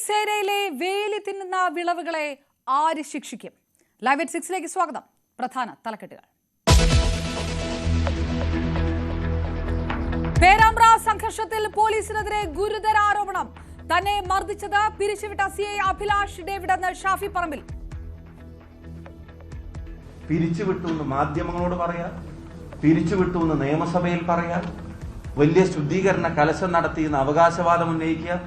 സേനയിലെ വേലി തിന്നുന്ന വിളവുകളെ ആര് ശിക്ഷിക്കും? ലൈവ് അറ്റ് 6ലേക്ക് സ്വാഗതം. പ്രധാന തലക്കെട്ടുകൾ. പേരാമ്പ്ര സംഘർഷത്തിൽ പോലീസിനെതിരെ ഗുരുതര ആരോപണം. തന്നെ മർദ്ദിച്ചത് പിരിച്ചുവിട്ട CI അഭിലാഷ് ഡേവിഡ് എന്ന് ഷാഫി പറമ്പിൽ. പിരിച്ചുവിട്ടു എന്ന് മാധ്യമങ്ങളോട് പറയാം, പിരിച്ചുവിട്ടു എന്ന് നിയമസഭയിൽ പറയാം, വലിയ ശുദ്ധീകരണ കലശം നടത്തിയെന്ന് അവകാശവാദം ഉന്നയിക്കുക,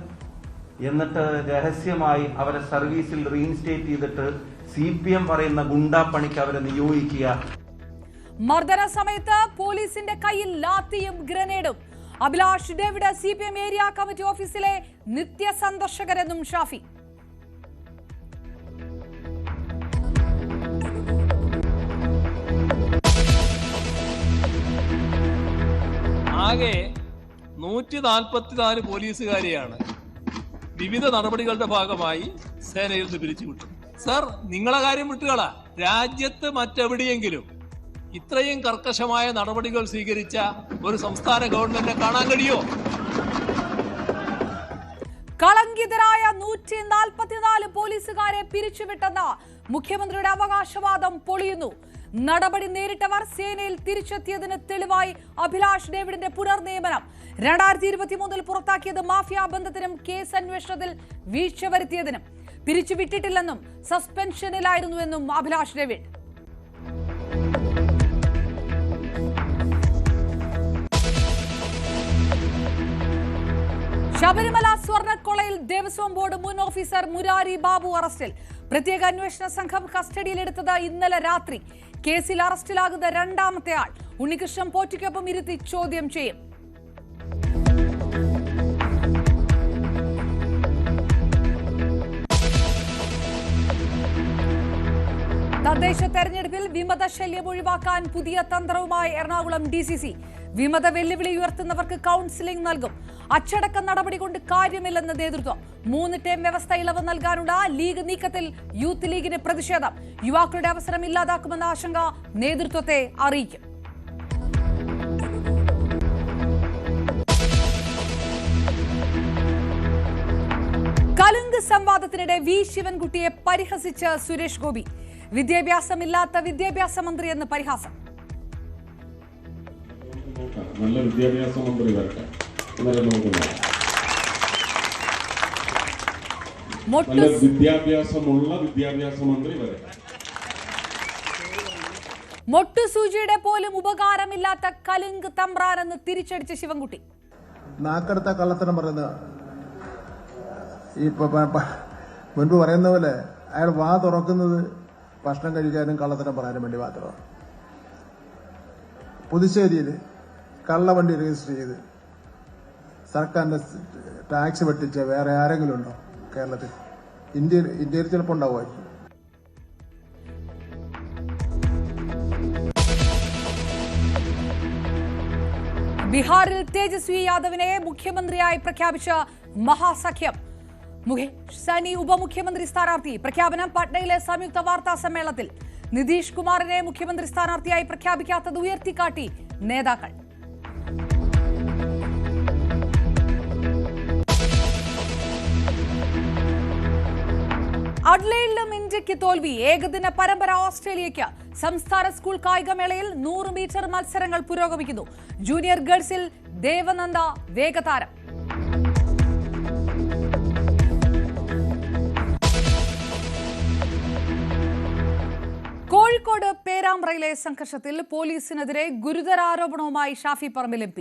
എന്നിട്ട് രഹസ്യമായി അവരെ സർവീസിൽ റീഇൻസ്റ്റേറ്റ് ചെയ്തിട്ട് CPM പറയുന്ന ഗുണ്ടാപ്പണിക്ക് അവരെ നിയോഗിക്കുക. മർദ്ദന സമയത്ത് പോലീസിന്റെ കയ്യിൽ ലാത്തിയും ഗ്രനേഡും. Abhilash David CPM area committee ഓഫീസിലെ നിത്യ സന്ദർശകരെന്നും ഷാഫി. ആകെ 144 പോലീസുകാരെയാണ് വിവിധ നടപടികളുടെ ഭാഗമായി സേനയിൽ നിന്ന് പിരിച്ചുവിട്ടു. സർ, നിങ്ങളെ കാര്യം വിട്ടുകളാ, രാജ്യത്ത് മറ്റെവിടെയെങ്കിലും ഇത്രയും കർക്കശമായ നടപടികൾ സ്വീകരിച്ച ഒരു സംസ്ഥാന ഗവൺമെന്റിനെ കാണാൻ കഴിയോ? കളങ്കിതരായ 144 പോലീസുകാരെ പിരിച്ചുവിട്ടെന്ന മുഖ്യമന്ത്രിയുടെ അവകാശവാദം പൊളിയുന്നു. നടപടി നേരിട്ടവർ സേനയിൽ തിരിച്ചെത്തിയതിന് തെളിവായി അഭിലാഷ് ഡേവിഡിന്റെ പുനർനിയമനം. 2023 പുറത്താക്കിയത് മാഫിയ ബന്ധത്തിനും കേസ് അന്വേഷണത്തിൽ വീഴ്ച വരുത്തിയതിനും. പിരിച്ചുവിട്ടിട്ടില്ലെന്നും സസ്പെൻഷനിലായിരുന്നുവെന്നും അഭിലാഷ് ഡേവിഡ്. ശബരിമല സ്വർണ്ണക്കൊള്ളയിൽ ദേവസ്വം ബോർഡ് മുൻ ഓഫീസർ മുരാരി ബാബു അറസ്റ്റിൽ. പ്രത്യേക അന്വേഷണ സംഘം കസ്റ്റഡിയിലെടുത്തത് ഇന്നലെ രാത്രി. കേസിൽ അറസ്റ്റിലാകുന്ന രണ്ടാമത്തെ ആൾ. ഉണ്ണികൃഷ്ണൻ പോറ്റിക്കൊപ്പം ഇരുത്തി ചോദ്യം ചെയ്യും. തദ്ദേശ തെരഞ്ഞെടുപ്പിൽ വിമത ശല്യം ഒഴിവാക്കാൻ പുതിയ തന്ത്രവുമായി എറണാകുളം DCC. വിമത വെല്ലുവിളി ഉയർത്തുന്നവർക്ക് കൗൺസിലിംഗ് നൽകും. അച്ചടക്ക നടപടി കൊണ്ട് കാര്യമില്ലെന്ന് നേതൃത്വം. 3 ടേം വ്യവസ്ഥ ഇളവ് നൽകാനുള്ള ലീഗ് നീക്കത്തിൽ യൂത്ത് ലീഗിന് പ്രതിഷേധം. യുവാക്കളുടെ അവസരം ഇല്ലാതാക്കുമെന്ന ആശങ്ക നേതൃത്വത്തെ അറിയിക്കും. കലുങ്ക് സംവാദത്തിനിടെ V ശിവൻകുട്ടിയെ പരിഹസിച്ച് സുരേഷ് ഗോപി. വിദ്യാഭ്യാസമില്ലാത്ത വിദ്യാഭ്യാസ മന്ത്രി എന്ന് പരിഹാസം. നല്ല വിദ്യാഭ്യാസ മന്ത്രി വരട്ടെ. വിദ്യാഭ്യാസമുള്ള വിദ്യാഭ്യാസ മന്ത്രി വരട്ടെ. മൊട്ടുസൂചിയുടെ പോലും ഉപകാരമില്ലാത്ത കലുങ്ക് തമ്പ്രാനെന്ന് തിരിച്ചടിച്ച ശിവൻകുട്ടി. നാക്കടുത്ത കള്ളത്തരം പറയുന്നത് മുൻപ് പറയുന്ന പോലെ അയാൾ വാ തുറക്കുന്നത് ഭക്ഷണം കഴിക്കാനും കള്ളത്തരം പറയാനും വേണ്ടി മാത്രമാണ്. പുതുശ്ശേരിയിൽ കള്ളവണ്ടി രജിസ്റ്റർ ചെയ്ത് സർക്കാരിന്റെ ടാക്സ് വെട്ടിച്ച വേറെ ആരെങ്കിലും ഉണ്ടോ കേരളത്തിൽ? ഇന്ത്യയിൽ ചിലപ്പോൾ ഉണ്ടാവുമായിരിക്കും. ബീഹാറിൽ തേജസ്വി യാദവിനെ മുഖ്യമന്ത്രിയായി പ്രഖ്യാപിച്ച മഹാസഖ്യം. സനി ഉപമുഖ്യമന്ത്രി സ്ഥാനാർത്ഥി. പ്രഖ്യാപനം പട്നയിലെ സംയുക്ത വാർത്താ സമ്മേളനത്തിൽ. നിതീഷ് കുമാറിനെ മുഖ്യമന്ത്രി സ്ഥാനാർത്ഥിയായി പ്രഖ്യാപിക്കാത്തത് ഉയർത്തിക്കാട്ടി നേതാക്കൾ. അഡ്ലൈഡിലും ഇന്ത്യക്ക് തോൽവി. ഏകദിന പരമ്പര ഓസ്ട്രേലിയയ്ക്ക്. സംസ്ഥാന സ്കൂൾ കായികമേളയിൽ 100 മീറ്റർ മത്സരങ്ങൾ പുരോഗമിക്കുന്നു. ജൂനിയർ ഗേൾസിൽ ദേവനന്ദ വേഗതാരം. കോഴിക്കോട് പേരാമ്പ്രയിലെ സംഘർഷത്തിൽ പോലീസിനെതിരെ ഗുരുതര ആരോപണവുമായി ഷാഫി പറമ്പിൽ MP.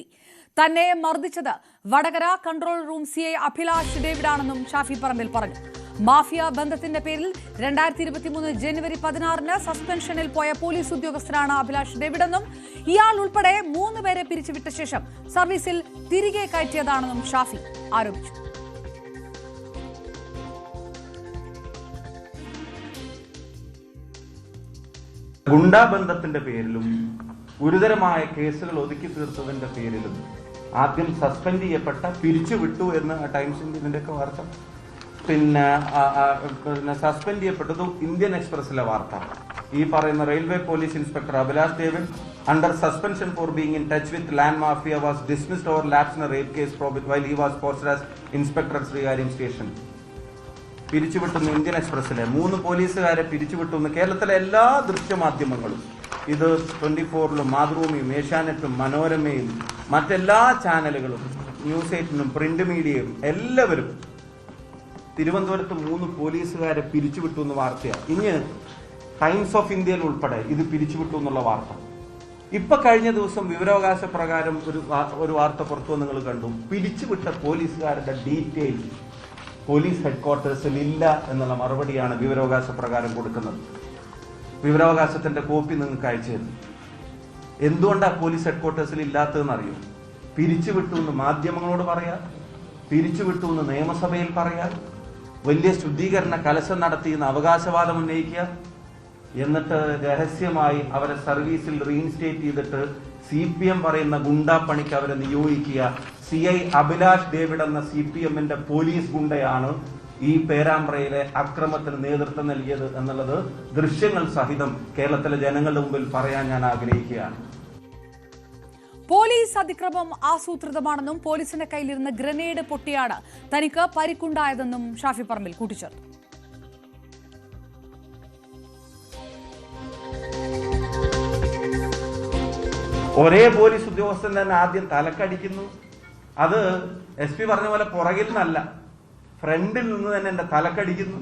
തന്നെ മർദ്ദിച്ചത് Vadakara control room CI Abhilash ഡേവിഡാണെന്നും ഷാഫി പറമ്പിൽ പറഞ്ഞു. മാഫിയ ബന്ധത്തിന്റെ പേരിൽ 2023 ജനുവരി 16-ന് സസ്പെൻഷനിൽ പോയ പോലീസ് ഉദ്യോഗസ്ഥനാണ് അഭിലാഷ് ഡേവിഡെന്നും ഇയാൾ ഉൾപ്പെടെ 3 പേരെ പിരിച്ചുവിട്ട ശേഷം സർവീസിൽ തിരികെ കയറ്റിയതാണെന്നും ഷാഫി ആരോപിച്ചു. ഗുണ്ടാബന്ധത്തിന്റെ പേരിലും ഗുരുതരമായ കേസുകൾ ഒതുക്കി തീർത്തതിന്റെ പേരിലും ആദ്യം സസ്പെൻഡ് ചെയ്യപ്പെട്ട പിരിച്ചുവിട്ടു എന്ന് ടൈംസിന്റെ ഇതിന്റെയൊക്കെ വാർത്ത, പിന്നെ സസ്പെൻഡ് ചെയ്യപ്പെട്ടത് ഇന്ത്യൻ എക്സ്പ്രസിലെ വാർത്ത. ഈ പറയുന്ന railway police inspector Abhilash David under suspension for being in touch with land mafia was dismissed over lapse in a rape case while he was posted as inspector at Srigaryam station. പിരിച്ചുവിട്ടുന്ന Indian എക്സ്പ്രസ്സിലെ 3 പോലീസുകാരെ പിരിച്ചുവിട്ടുന്ന കേരളത്തിലെ എല്ലാ ദൃശ്യമാധ്യമങ്ങളും, ഇത് 24-ലും മാതൃഭൂമിയും ഏഷ്യാനെറ്റും മനോരമയും മറ്റെല്ലാ ചാനലുകളും news 8-നും print മീഡിയയും എല്ലാവരും തിരുവനന്തപുരത്ത് 3 പോലീസുകാരെ പിരിച്ചുവിട്ടു എന്ന് വാർത്തയാണ്. ഇനി ടൈംസ് ഓഫ് ഇന്ത്യയിൽ ഉൾപ്പെടെ ഇത് പിരിച്ചുവിട്ടു എന്നുള്ള വാർത്ത. ഇപ്പൊ കഴിഞ്ഞ ദിവസം വിവരാവകാശ പ്രകാരം ഒരു വാർത്ത പുറത്തു നിങ്ങൾ കണ്ടു. പിരിച്ചുവിട്ട പോലീസുകാരുടെ ഡീറ്റെയിൽ പോലീസ് ഹെഡ്ക്വാർട്ടേഴ്സിൽ ഇല്ല എന്നുള്ള മറുപടിയാണ് വിവരാവകാശ പ്രകാരം കൊടുക്കുന്നത്. വിവരാവകാശത്തിന്റെ കോപ്പി നിങ്ങൾക്ക് അയച്ചു തരുന്നു. എന്തുകൊണ്ടാണ് പോലീസ് ഹെഡ്ക്വാർട്ടേഴ്സിൽ ഇല്ലാത്തതെന്ന് അറിയോ? പിരിച്ചുവിട്ടു എന്ന് മാധ്യമങ്ങളോട് പറയാം, പിരിച്ചുവിട്ടു എന്ന് നിയമസഭയിൽ പറയാം, വലിയ ശുദ്ധീകരണ കലശം നടത്തിയെന്ന് അവകാശവാദം ഉന്നയിക്കുക, എന്നിട്ട് രഹസ്യമായി അവരെ സർവീസിൽ റീഇൻസ്റ്റേറ്റ് ചെയ്തിട്ട് CPM പറയുന്ന ഗുണ്ടാപ്പണിക്ക് അവരെ നിയോഗിക്കുക. CI അഭിലാഷ് ഡേവിഡ് എന്ന CPM-ന്റെ പോലീസ് ഗുണ്ടയാണ് ഈ പേരാമ്പ്രയിലെ അക്രമത്തിന് നേതൃത്വം നൽകിയത് എന്നുള്ളത് ദൃശ്യങ്ങൾ സഹിതം കേരളത്തിലെ ജനങ്ങളുടെ മുമ്പിൽ പറയാൻ ഞാൻ ആഗ്രഹിക്കുകയാണ്. പോലീസ് അതിക്രമം ആസൂത്രിതമാണെന്നും പോലീസിന്റെ കയ്യിലിരുന്ന ഗ്രനേഡ് പൊട്ടിയാണ് തനിക്ക് പരിക്കുണ്ടായതെന്നും ഷാഫി പറമ്പിൽ കൂട്ടിച്ചേർത്തു. ഒരേ പോലീസ് ഉദ്യോഗസ്ഥൻ തന്നെ ആദ്യം തലക്കടിക്കുന്നു. അത് SP പറഞ്ഞ പോലെ പുറകിൽ നിന്നല്ല, ഫ്രണ്ടിൽ നിന്ന് തന്നെ എന്റെ തലക്കടിക്കുന്നു.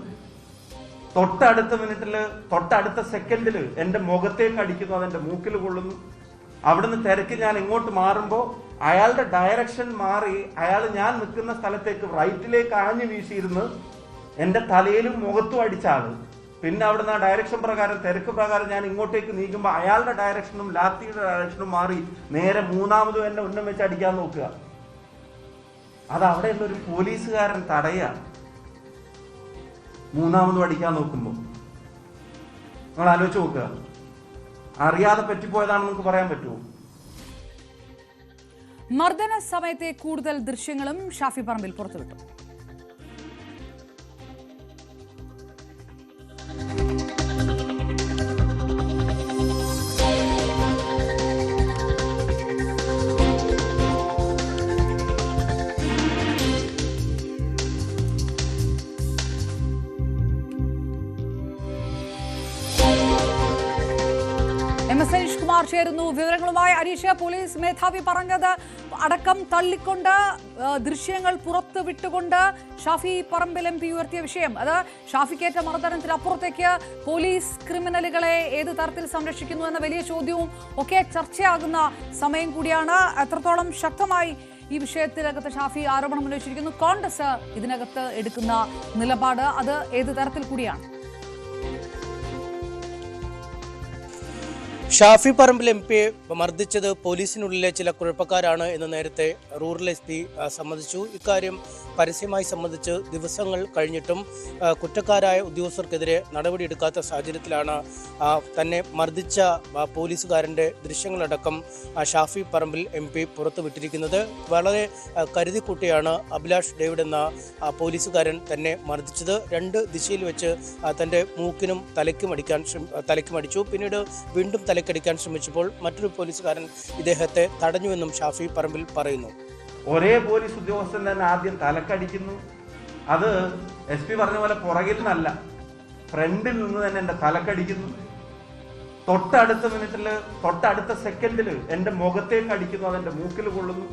തൊട്ടടുത്ത മിനിറ്റില്, തൊട്ടടുത്ത സെക്കൻഡില് എന്റെ മുഖത്തേക്ക് അടിക്കുന്നു, അതെന്റെ മൂക്കിൽ കൊള്ളുന്നു. അവിടുന്ന് തിരക്ക് ഞാൻ ഇങ്ങോട്ട് മാറുമ്പോൾ അയാളുടെ ഡയറക്ഷൻ മാറി അയാൾ ഞാൻ നിൽക്കുന്ന സ്ഥലത്തേക്ക് റൈറ്റിലേക്ക് ആഞ്ഞു വീശിയിരുന്ന് എന്റെ തലയിലും മുഖത്തും അടിച്ച ആള്. പിന്നെ അവിടുന്ന് ആ ഡയറക്ഷൻ പ്രകാരം, തിരക്ക് പ്രകാരം ഞാൻ ഇങ്ങോട്ടേക്ക് നീങ്ങുമ്പോൾ അയാളുടെ ഡയറക്ഷനും ലാത്തിയുടെ ഡയറക്ഷനും മാറി നേരെ മൂന്നാമതും എന്നെ ഉന്നം വെച്ച് അടിക്കാൻ നോക്കുക. അത് അവിടെയുള്ള ഒരു പോലീസുകാരൻ തടയുക. മൂന്നാമതും അടിക്കാൻ നോക്കുമ്പോൾ നിങ്ങൾ ആലോചിച്ച് നോക്കുക. അറിയാതെ പറ്റിപ്പോയതാണെന്ന് നമുക്ക് പറയാൻ പറ്റുമോ? മർദ്ദന സമയത്തെ കൂടുതൽ ദൃശ്യങ്ങളും ഷാഫി പറമ്പിൽ പുറത്തുവിട്ടു. MS അനീഷ് കുമാർ ചേരുന്നു വിവരങ്ങളുമായി. അനീഷ്, പോലീസ് മേധാവി പറഞ്ഞത് അടക്കം തള്ളിക്കൊണ്ട് ദൃശ്യങ്ങൾ പുറത്തു വിട്ടുകൊണ്ട് ഷാഫി പറമ്പിൽ MP ഉയർത്തിയ വിഷയം, അത് ഷാഫിക്കേറ്റ മർദ്ദനത്തിനപ്പുറത്തേക്ക് പോലീസ് ക്രിമിനലുകളെ ഏത് തരത്തിൽ സംരക്ഷിക്കുന്നു എന്ന വലിയ ചോദ്യവും ഒക്കെ ചർച്ചയാകുന്ന സമയം കൂടിയാണ്. എത്രത്തോളം ശക്തമായി ഈ വിഷയത്തിനകത്ത് ഷാഫി ആരോപണം ഉന്നയിച്ചിരിക്കുന്നു, കോൺഗ്രസ് ഇതിനകത്ത് എടുക്കുന്ന നിലപാട് അത് ഏത് തരത്തിൽ കൂടിയാണ്? ഷാഫി പറമ്പിൽ MP മർദ്ദിച്ചത് പോലീസിനുള്ളിലെ ചില കുഴപ്പക്കാരാണ് എന്ന് നേരത്തെ റൂറൽ SP സമ്മതിച്ചു. ഇക്കാര്യം പരസ്യമായി സംബന്ധിച്ച് ദിവസങ്ങൾ കഴിഞ്ഞിട്ടും കുറ്റക്കാരായ ഉദ്യോഗസ്ഥർക്കെതിരെ നടപടിയെടുക്കാത്ത സാഹചര്യത്തിലാണ് തന്നെ മർദ്ദിച്ച പോലീസുകാരൻ്റെ ദൃശ്യങ്ങളടക്കം ഷാഫി പറമ്പിൽ MP പുറത്തുവിട്ടിരിക്കുന്നത്. വളരെ കരുതിക്കൂട്ടിയാണ് അഭിലാഷ് ഡേവിഡ് എന്ന പോലീസുകാരൻ തന്നെ മർദ്ദിച്ചത്. 2 ദിശയിൽ വെച്ച് തൻ്റെ മൂക്കിനും തലയ്ക്കും അടിച്ചു. പിന്നീട് വീണ്ടും തലക്കടിക്കാൻ ശ്രമിച്ചപ്പോൾ മറ്റൊരു പോലീസുകാരൻ ഇദ്ദേഹത്തെ തടഞ്ഞുവെന്നും ഷാഫി പറമ്പിൽ പറയുന്നു. ഒരേ പോലീസ് ഉദ്യോഗസ്ഥൻ തന്നെ ആദ്യം തലക്കടിക്കുന്നു. അത് SP പറഞ്ഞ പോലെ പുറകിൽ നിന്നല്ല, ഫ്രണ്ടിൽ നിന്ന് തന്നെ എന്റെ തലക്കടിക്കുന്നു. തൊട്ടടുത്ത മിനിറ്റില്, തൊട്ടടുത്ത സെക്കൻഡില് എന്റെ മുഖത്തേക്ക് അടിക്കുന്നു, അതെന്റെ മൂക്കിൽ കൊള്ളുന്നു.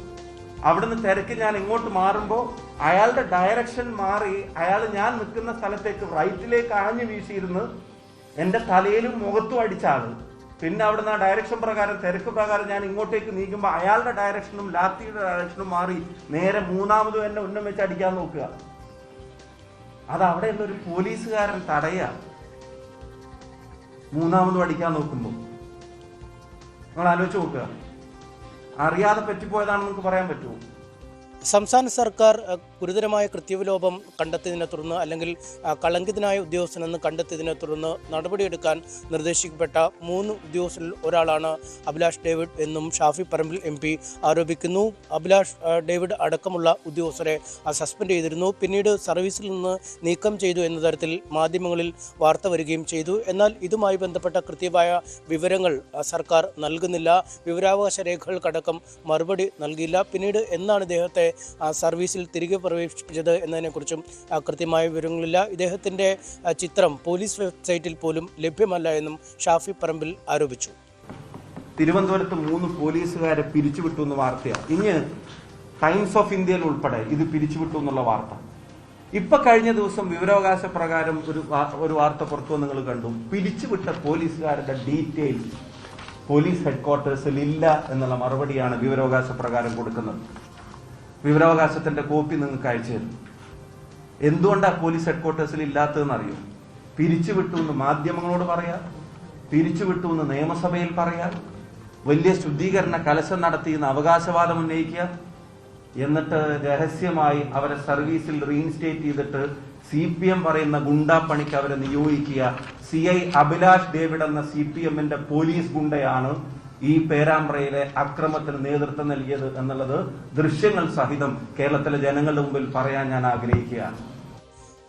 അവിടുന്ന് തിരക്ക് ഞാൻ ഇങ്ങോട്ട് മാറുമ്പോൾ അയാളുടെ ഡയറക്ഷൻ മാറി അയാൾ ഞാൻ നിൽക്കുന്ന സ്ഥലത്തേക്ക് റൈറ്റിലേക്ക് ആഞ്ഞു വീശിയിരുന്ന് എന്റെ തലയിലും മുഖത്തും അടിച്ച ആള്. പിന്നെ അവിടുന്ന് ആ ഡയറക്ഷൻ പ്രകാരം, തിരക്ക് പ്രകാരം ഞാൻ ഇങ്ങോട്ടേക്ക് നീങ്ങുമ്പോൾ അയാളുടെ ഡയറക്ഷനും ലാത്തിയുടെ ഡയറക്ഷനും മാറി നേരെ മൂന്നാമതും എന്നെ ഉന്നം വെച്ച് അടിക്കാൻ നോക്കുക. അത് അവിടെയുള്ള ഒരു പോലീസുകാരൻ തടയുക. മൂന്നാമതും അടിക്കാൻ നോക്കുമ്പോൾ നിങ്ങൾ ആലോചിച്ച് നോക്കുക. അറിയാതെ പറ്റിപ്പോയതാണെന്ന് നമുക്ക് പറയാൻ പറ്റുമോ? സംസ്ഥാന സർക്കാർ ഗുരുതരമായ കൃത്യവിലോപം കണ്ടെത്തിയതിനെ തുടർന്ന് അല്ലെങ്കിൽ കളങ്കിതനായ ഉദ്യോഗസ്ഥനെന്ന് കണ്ടെത്തിയതിനെ തുടർന്ന് നടപടിയെടുക്കാൻ നിർദ്ദേശിക്കപ്പെട്ട 3 ഉദ്യോഗസ്ഥരിൽ ഒരാളാണ് അഭിലാഷ് ഡേവിഡ് എന്നും ഷാഫി പറമ്പിൽ MP ആരോപിക്കുന്നു. അഭിലാഷ് ഡേവിഡ് അടക്കമുള്ള ഉദ്യോഗസ്ഥരെ സസ്പെൻഡ് ചെയ്തിരുന്നു. പിന്നീട് സർവീസിൽ നിന്ന് നീക്കം ചെയ്തു എന്ന തരത്തിൽ മാധ്യമങ്ങളിൽ വാർത്ത വരികയും ചെയ്തു. എന്നാൽ ഇതുമായി ബന്ധപ്പെട്ട കൃത്യമായ വിവരങ്ങൾ സർക്കാർ നൽകുന്നില്ല. വിവരാവകാശ രേഖകൾക്കടക്കം മറുപടി നൽകിയില്ല. പിന്നീട് എന്നാണ് ഇദ്ദേഹത്തെ സർവീസിൽ തിരികെ പ്രവേശിപ്പിച്ചത് എന്നതിനെക്കുറിച്ചും കൃത്യമായ വിവരങ്ങളില്ല. ഇദ്ദേഹത്തിൻ്റെ ചിത്രം പോലീസ് വെബ്സൈറ്റിൽ പോലും ലഭ്യമല്ല എന്നും ഷാഫി പറമ്പിൽ ആരോപിച്ചു. തിരുവനന്തപുരത്ത് 3 പോലീസുകാരെ പിരിച്ചുവിട്ടു എന്ന വാർത്തയാണ്. ഇനി ടൈംസ് ഓഫ് ഇന്ത്യയിൽ ഉൾപ്പെടെ ഇത് പിരിച്ചുവിട്ടു എന്നുള്ള വാർത്ത. ഇപ്പൊ കഴിഞ്ഞ ദിവസം വിവരാവകാശ പ്രകാരം ഒരു വാർത്ത പുറത്തു നിങ്ങൾ കണ്ടു. പിരിച്ചുവിട്ട പോലീസുകാരുടെ ഡീറ്റെയിൽസ് പോലീസ് ഹെഡ്ക്വാർട്ടേഴ്സിൽ ഇല്ല എന്നുള്ള മറുപടിയാണ് വിവരാവകാശ പ്രകാരം കൊടുക്കുന്നത്. വിവരാവകാശത്തിന്റെ കോപ്പി നിങ്ങൾക്ക് അയച്ചു തരും. എന്തുകൊണ്ടാണ് പോലീസ് ഹെഡ്ക്വാർട്ടേഴ്സിൽ ഇല്ലാത്തതെന്ന് അറിയോ? പിരിച്ചുവിട്ടു എന്ന് മാധ്യമങ്ങളോട് പറയാം, പിരിച്ചുവിട്ടു എന്ന് നിയമസഭയിൽ പറയാം, വലിയ ശുദ്ധീകരണ കലശം നടത്തിയെന്ന് അവകാശവാദം ഉന്നയിക്കുക, എന്നിട്ട് രഹസ്യമായി അവരെ സർവീസിൽ റീഇൻസ്റ്റേറ്റ് ചെയ്തിട്ട് CPM പറയുന്ന ഗുണ്ടാപ്പണിക്ക് അവരെ നിയോഗിക്കുക. CI അഭിലാഷ് ഡേവിഡ് എന്ന CPMന്റെ പോലീസ് ഗുണ്ടയാണ് ഈ പേരാമ്പ്രയിലെ അക്രമത്തിന് നേതൃത്വം നൽകിയത് എന്നുള്ളത് ദൃശ്യങ്ങൾ സഹിതം കേരളത്തിലെ ജനങ്ങളുടെ മുമ്പിൽ പറയാൻ ഞാൻ ആഗ്രഹിക്കുകയാണ്.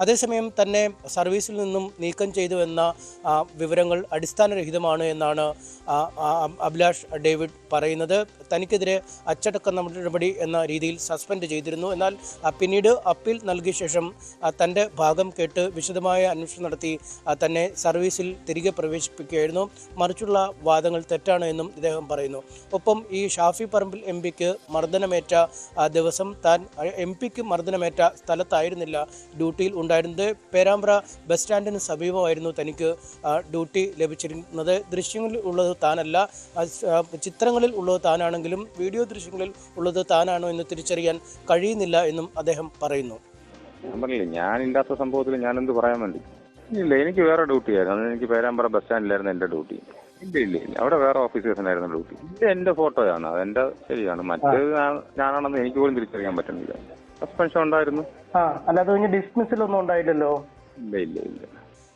അതേസമയം തന്നെ സർവീസിൽ നിന്നും നീക്കം ചെയ്തു എന്ന വിവരങ്ങൾ അടിസ്ഥാനരഹിതമാണ് എന്നാണ് അഭിലാഷ് ഡേവിഡ് പറയുന്നത്. തനിക്കെതിരെ അച്ചടക്ക നടപടി എന്ന രീതിയിൽ സസ്പെൻഡ് ചെയ്തിരുന്നു. എന്നാൽ പിന്നീട് അപ്പീൽ നൽകിയ ശേഷം തൻ്റെ ഭാഗം കേട്ട് വിശദമായ അന്വേഷണം നടത്തി തന്നെ സർവീസിൽ തിരികെ പ്രവേശിപ്പിക്കുകയായിരുന്നു. മറിച്ചുള്ള വാദങ്ങൾ തെറ്റാണ് എന്നും ഇദ്ദേഹം പറയുന്നു. ഒപ്പം ഈ ഷാഫി പറമ്പിൽ MP-ക്ക് മർദ്ദനമേറ്റ ദിവസം താൻ MP-ക്ക് മർദ്ദനമേറ്റ സ്ഥലത്തായിരുന്നില്ല ഡ്യൂട്ടിയിൽ ഉണ്ടായിരുന്നത്. പേരാമ്പ്ര ബസ് സ്റ്റാൻഡിന് സമീപമായിരുന്നു തനിക്ക് ഡ്യൂട്ടി ലഭിച്ചിരുന്നത്. ദൃശ്യങ്ങളിൽ ഉള്ളത് താനല്ല, ചിത്രങ്ങളിൽ ഉള്ളത് താനാണെങ്കിലും വീഡിയോ ദൃശ്യങ്ങളിൽ ഉള്ളത് താനാണോ എന്ന് തിരിച്ചറിയാൻ കഴിയുന്നില്ല എന്നും അദ്ദേഹം പറയുന്നു. ഞാൻ പറഞ്ഞില്ലേ, ഞാനില്ലാത്ത സംഭവത്തിൽ ഞാനെന്ത് പറയാൻ വേണ്ടി? ഇല്ല, എനിക്ക് വേറെ ഡ്യൂട്ടി ആയിരുന്നു. അന്ന് എനിക്ക് പേരാമ്പ്ര ബസ് സ്റ്റാൻഡിലായിരുന്നു എൻ്റെ ഡ്യൂട്ടി. ഇല്ല, അവിടെ വേറെ ഓഫീസേഴ്സിനായിരുന്നു ഡ്യൂട്ടി. ഇത് എൻ്റെ ഫോട്ടോയാണ്, അതെന്റെ ശരിയാണ്. മറ്റേത് ഞാനാണെന്ന് എനിക്ക് പോലും തിരിച്ചറിയാൻ പറ്റുന്നില്ല. സസ്പെൻഷൻ ഉണ്ടായിരുന്നു, അല്ലാതെ ഡിസ്മിസൽ ഒന്നും ഉണ്ടായില്ലല്ലോ. ഇല്ല.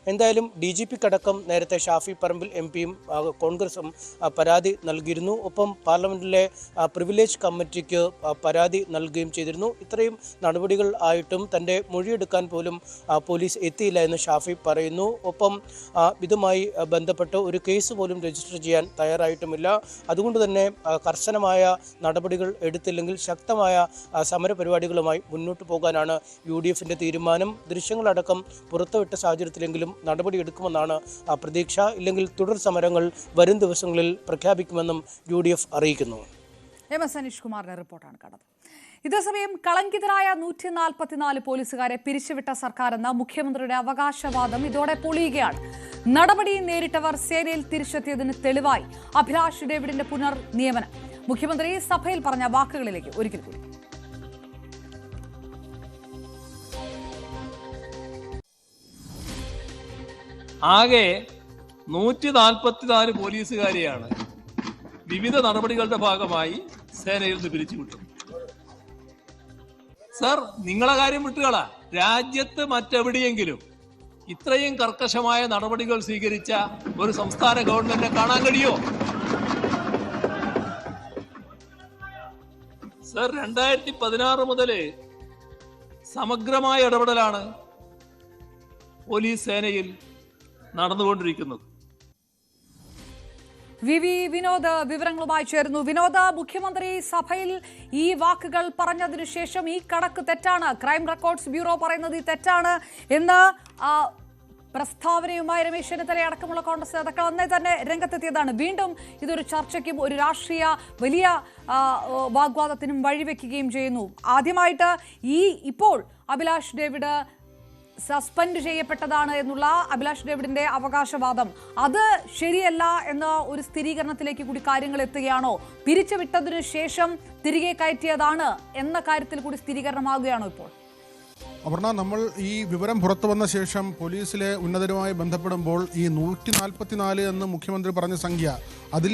എന്തായാലും DGP-ക്കടക്കം നേരത്തെ ഷാഫി പറമ്പിൽ MP-യും കോൺഗ്രസും പരാതി നൽകിയിരുന്നു. ഒപ്പം പാർലമെന്റിലെ പ്രിവിലേജ് കമ്മിറ്റിക്ക് പരാതി നൽകുകയും ചെയ്തിരുന്നു. ഇത്രയും നടപടികൾ ആയിട്ടും തൻ്റെ മൊഴിയെടുക്കാൻ പോലും പോലീസ് എത്തിയില്ല എന്ന് ഷാഫി പറയുന്നു. ഒപ്പം ഇതുമായി ബന്ധപ്പെട്ട് ഒരു കേസ് പോലും രജിസ്റ്റർ ചെയ്യാൻ തയ്യാറായിട്ടുമില്ല. അതുകൊണ്ട് തന്നെ കർശനമായ നടപടികൾ എടുത്തില്ലെങ്കിൽ ശക്തമായ സമരപരിപാടികളുമായി മുന്നോട്ട് പോകാനാണ് UDF-ന്റെ തീരുമാനം. ദൃശ്യങ്ങളടക്കം പുറത്തുവിട്ട സാഹചര്യത്തിലെങ്കിലും നടപടിയെടുക്കുമെന്നാണ് പ്രതീക്ഷ. ഇല്ലെങ്കിൽ തുടർ സമരങ്ങൾ വരും ദിവസങ്ങളിൽ പ്രഖ്യാപിക്കുമെന്നും UDF അറിയിക്കുന്നു. MS അനീഷ് കുമാറിന്റെ റിപ്പോർട്ടാണ് കണ്ടത്. ഇതേസമയം കളങ്കിതരായ 144 പോലീസുകാരെ പിരിച്ചുവിട്ട സർക്കാരെന്ന മുഖ്യമന്ത്രിയുടെ അവകാശവാദം ഇതോടെ പൊളിയുകയാണ്. നടപടി നേരിട്ടവർ സേനയിൽ തിരിച്ചെത്തിയതിന് തെളിവായി അഭിലാഷ് ഡേവിഡിന്റെ പുനർനിയമനം. മുഖ്യമന്ത്രി സഭയിൽ പറഞ്ഞ വാക്കുകളിലേക്ക് ഒരിക്കൽ കൂടി. ആകെ 144 പോലീസുകാരെയാണ് വിവിധ നടപടികളുടെ ഭാഗമായി സേനയിൽ നിന്ന് പിരിച്ചുവിട്ടു. സർ, നിങ്ങളെ കാര്യം വിട്ടുകളാ, രാജ്യത്ത് മറ്റെവിടെയെങ്കിലും ഇത്രയും കർക്കശമായ നടപടികൾ സ്വീകരിച്ച ഒരു സംസ്ഥാന ഗവൺമെന്റിനെ കാണാൻ കഴിയോ? സർ, 2016 മുതൽ സമഗ്രമായ ഇടപെടലാണ് പോലീസ് സേനയിൽ നടന്നുകൊണ്ടിരിക്കുന്നത്. VV വിനോദ് വിവരങ്ങളുമായി ചേരുന്നു. വിനോദ്, മുഖ്യമന്ത്രി സഭയിൽ ഈ വാക്കുകൾ പറഞ്ഞതിനു ശേഷം ഈ കണക്ക് തെറ്റാണ്, ക്രൈം റെക്കോർഡ്സ് ബ്യൂറോ പറയുന്നത് ഈ തെറ്റാണ് എന്ന് പ്രസ്താവനയുമായി രമേശ് ചെന്നിത്തല അടക്കമുള്ള കോൺഗ്രസ് നേതാക്കൾ അന്നേ തന്നെ രംഗത്തെത്തിയതാണ്. വീണ്ടും ഇതൊരു ചർച്ചയ്ക്കും ഒരു രാഷ്ട്രീയ വലിയ വാഗ്വാദത്തിനും വഴിവെക്കുകയും ചെയ്യുന്നു. ആദ്യമായിട്ട് ഇപ്പോൾ അഭിലാഷ് ഡേവിഡ് സസ്പെൻഡ് ചെയ്യപ്പെട്ടതാണ് എന്നുള്ള അഭിലാഷ് ഡേവിഡിന്റെ അവകാശവാദം അത് ശരിയല്ല എന്ന ഒരു സ്ഥിരീകരണത്തിലേക്ക് കൂടി കാര്യങ്ങൾ എത്തുകയാണോ? പിരിച്ചുവിട്ടതിനു ശേഷം തിരികെ കയറ്റിയതാണ് എന്ന കാര്യത്തിൽ കൂടി സ്ഥിരീകരണമാകുകയാണോ ഇപ്പോൾ? അപർണ, നമ്മൾ ഈ വിവരം പുറത്തു വന്ന ശേഷം പോലീസിലെ ഉന്നതരുമായി ബന്ധപ്പെടുമ്പോൾ ഈ 144 എന്ന് മുഖ്യമന്ത്രി പറഞ്ഞ സംഖ്യ, അതിൽ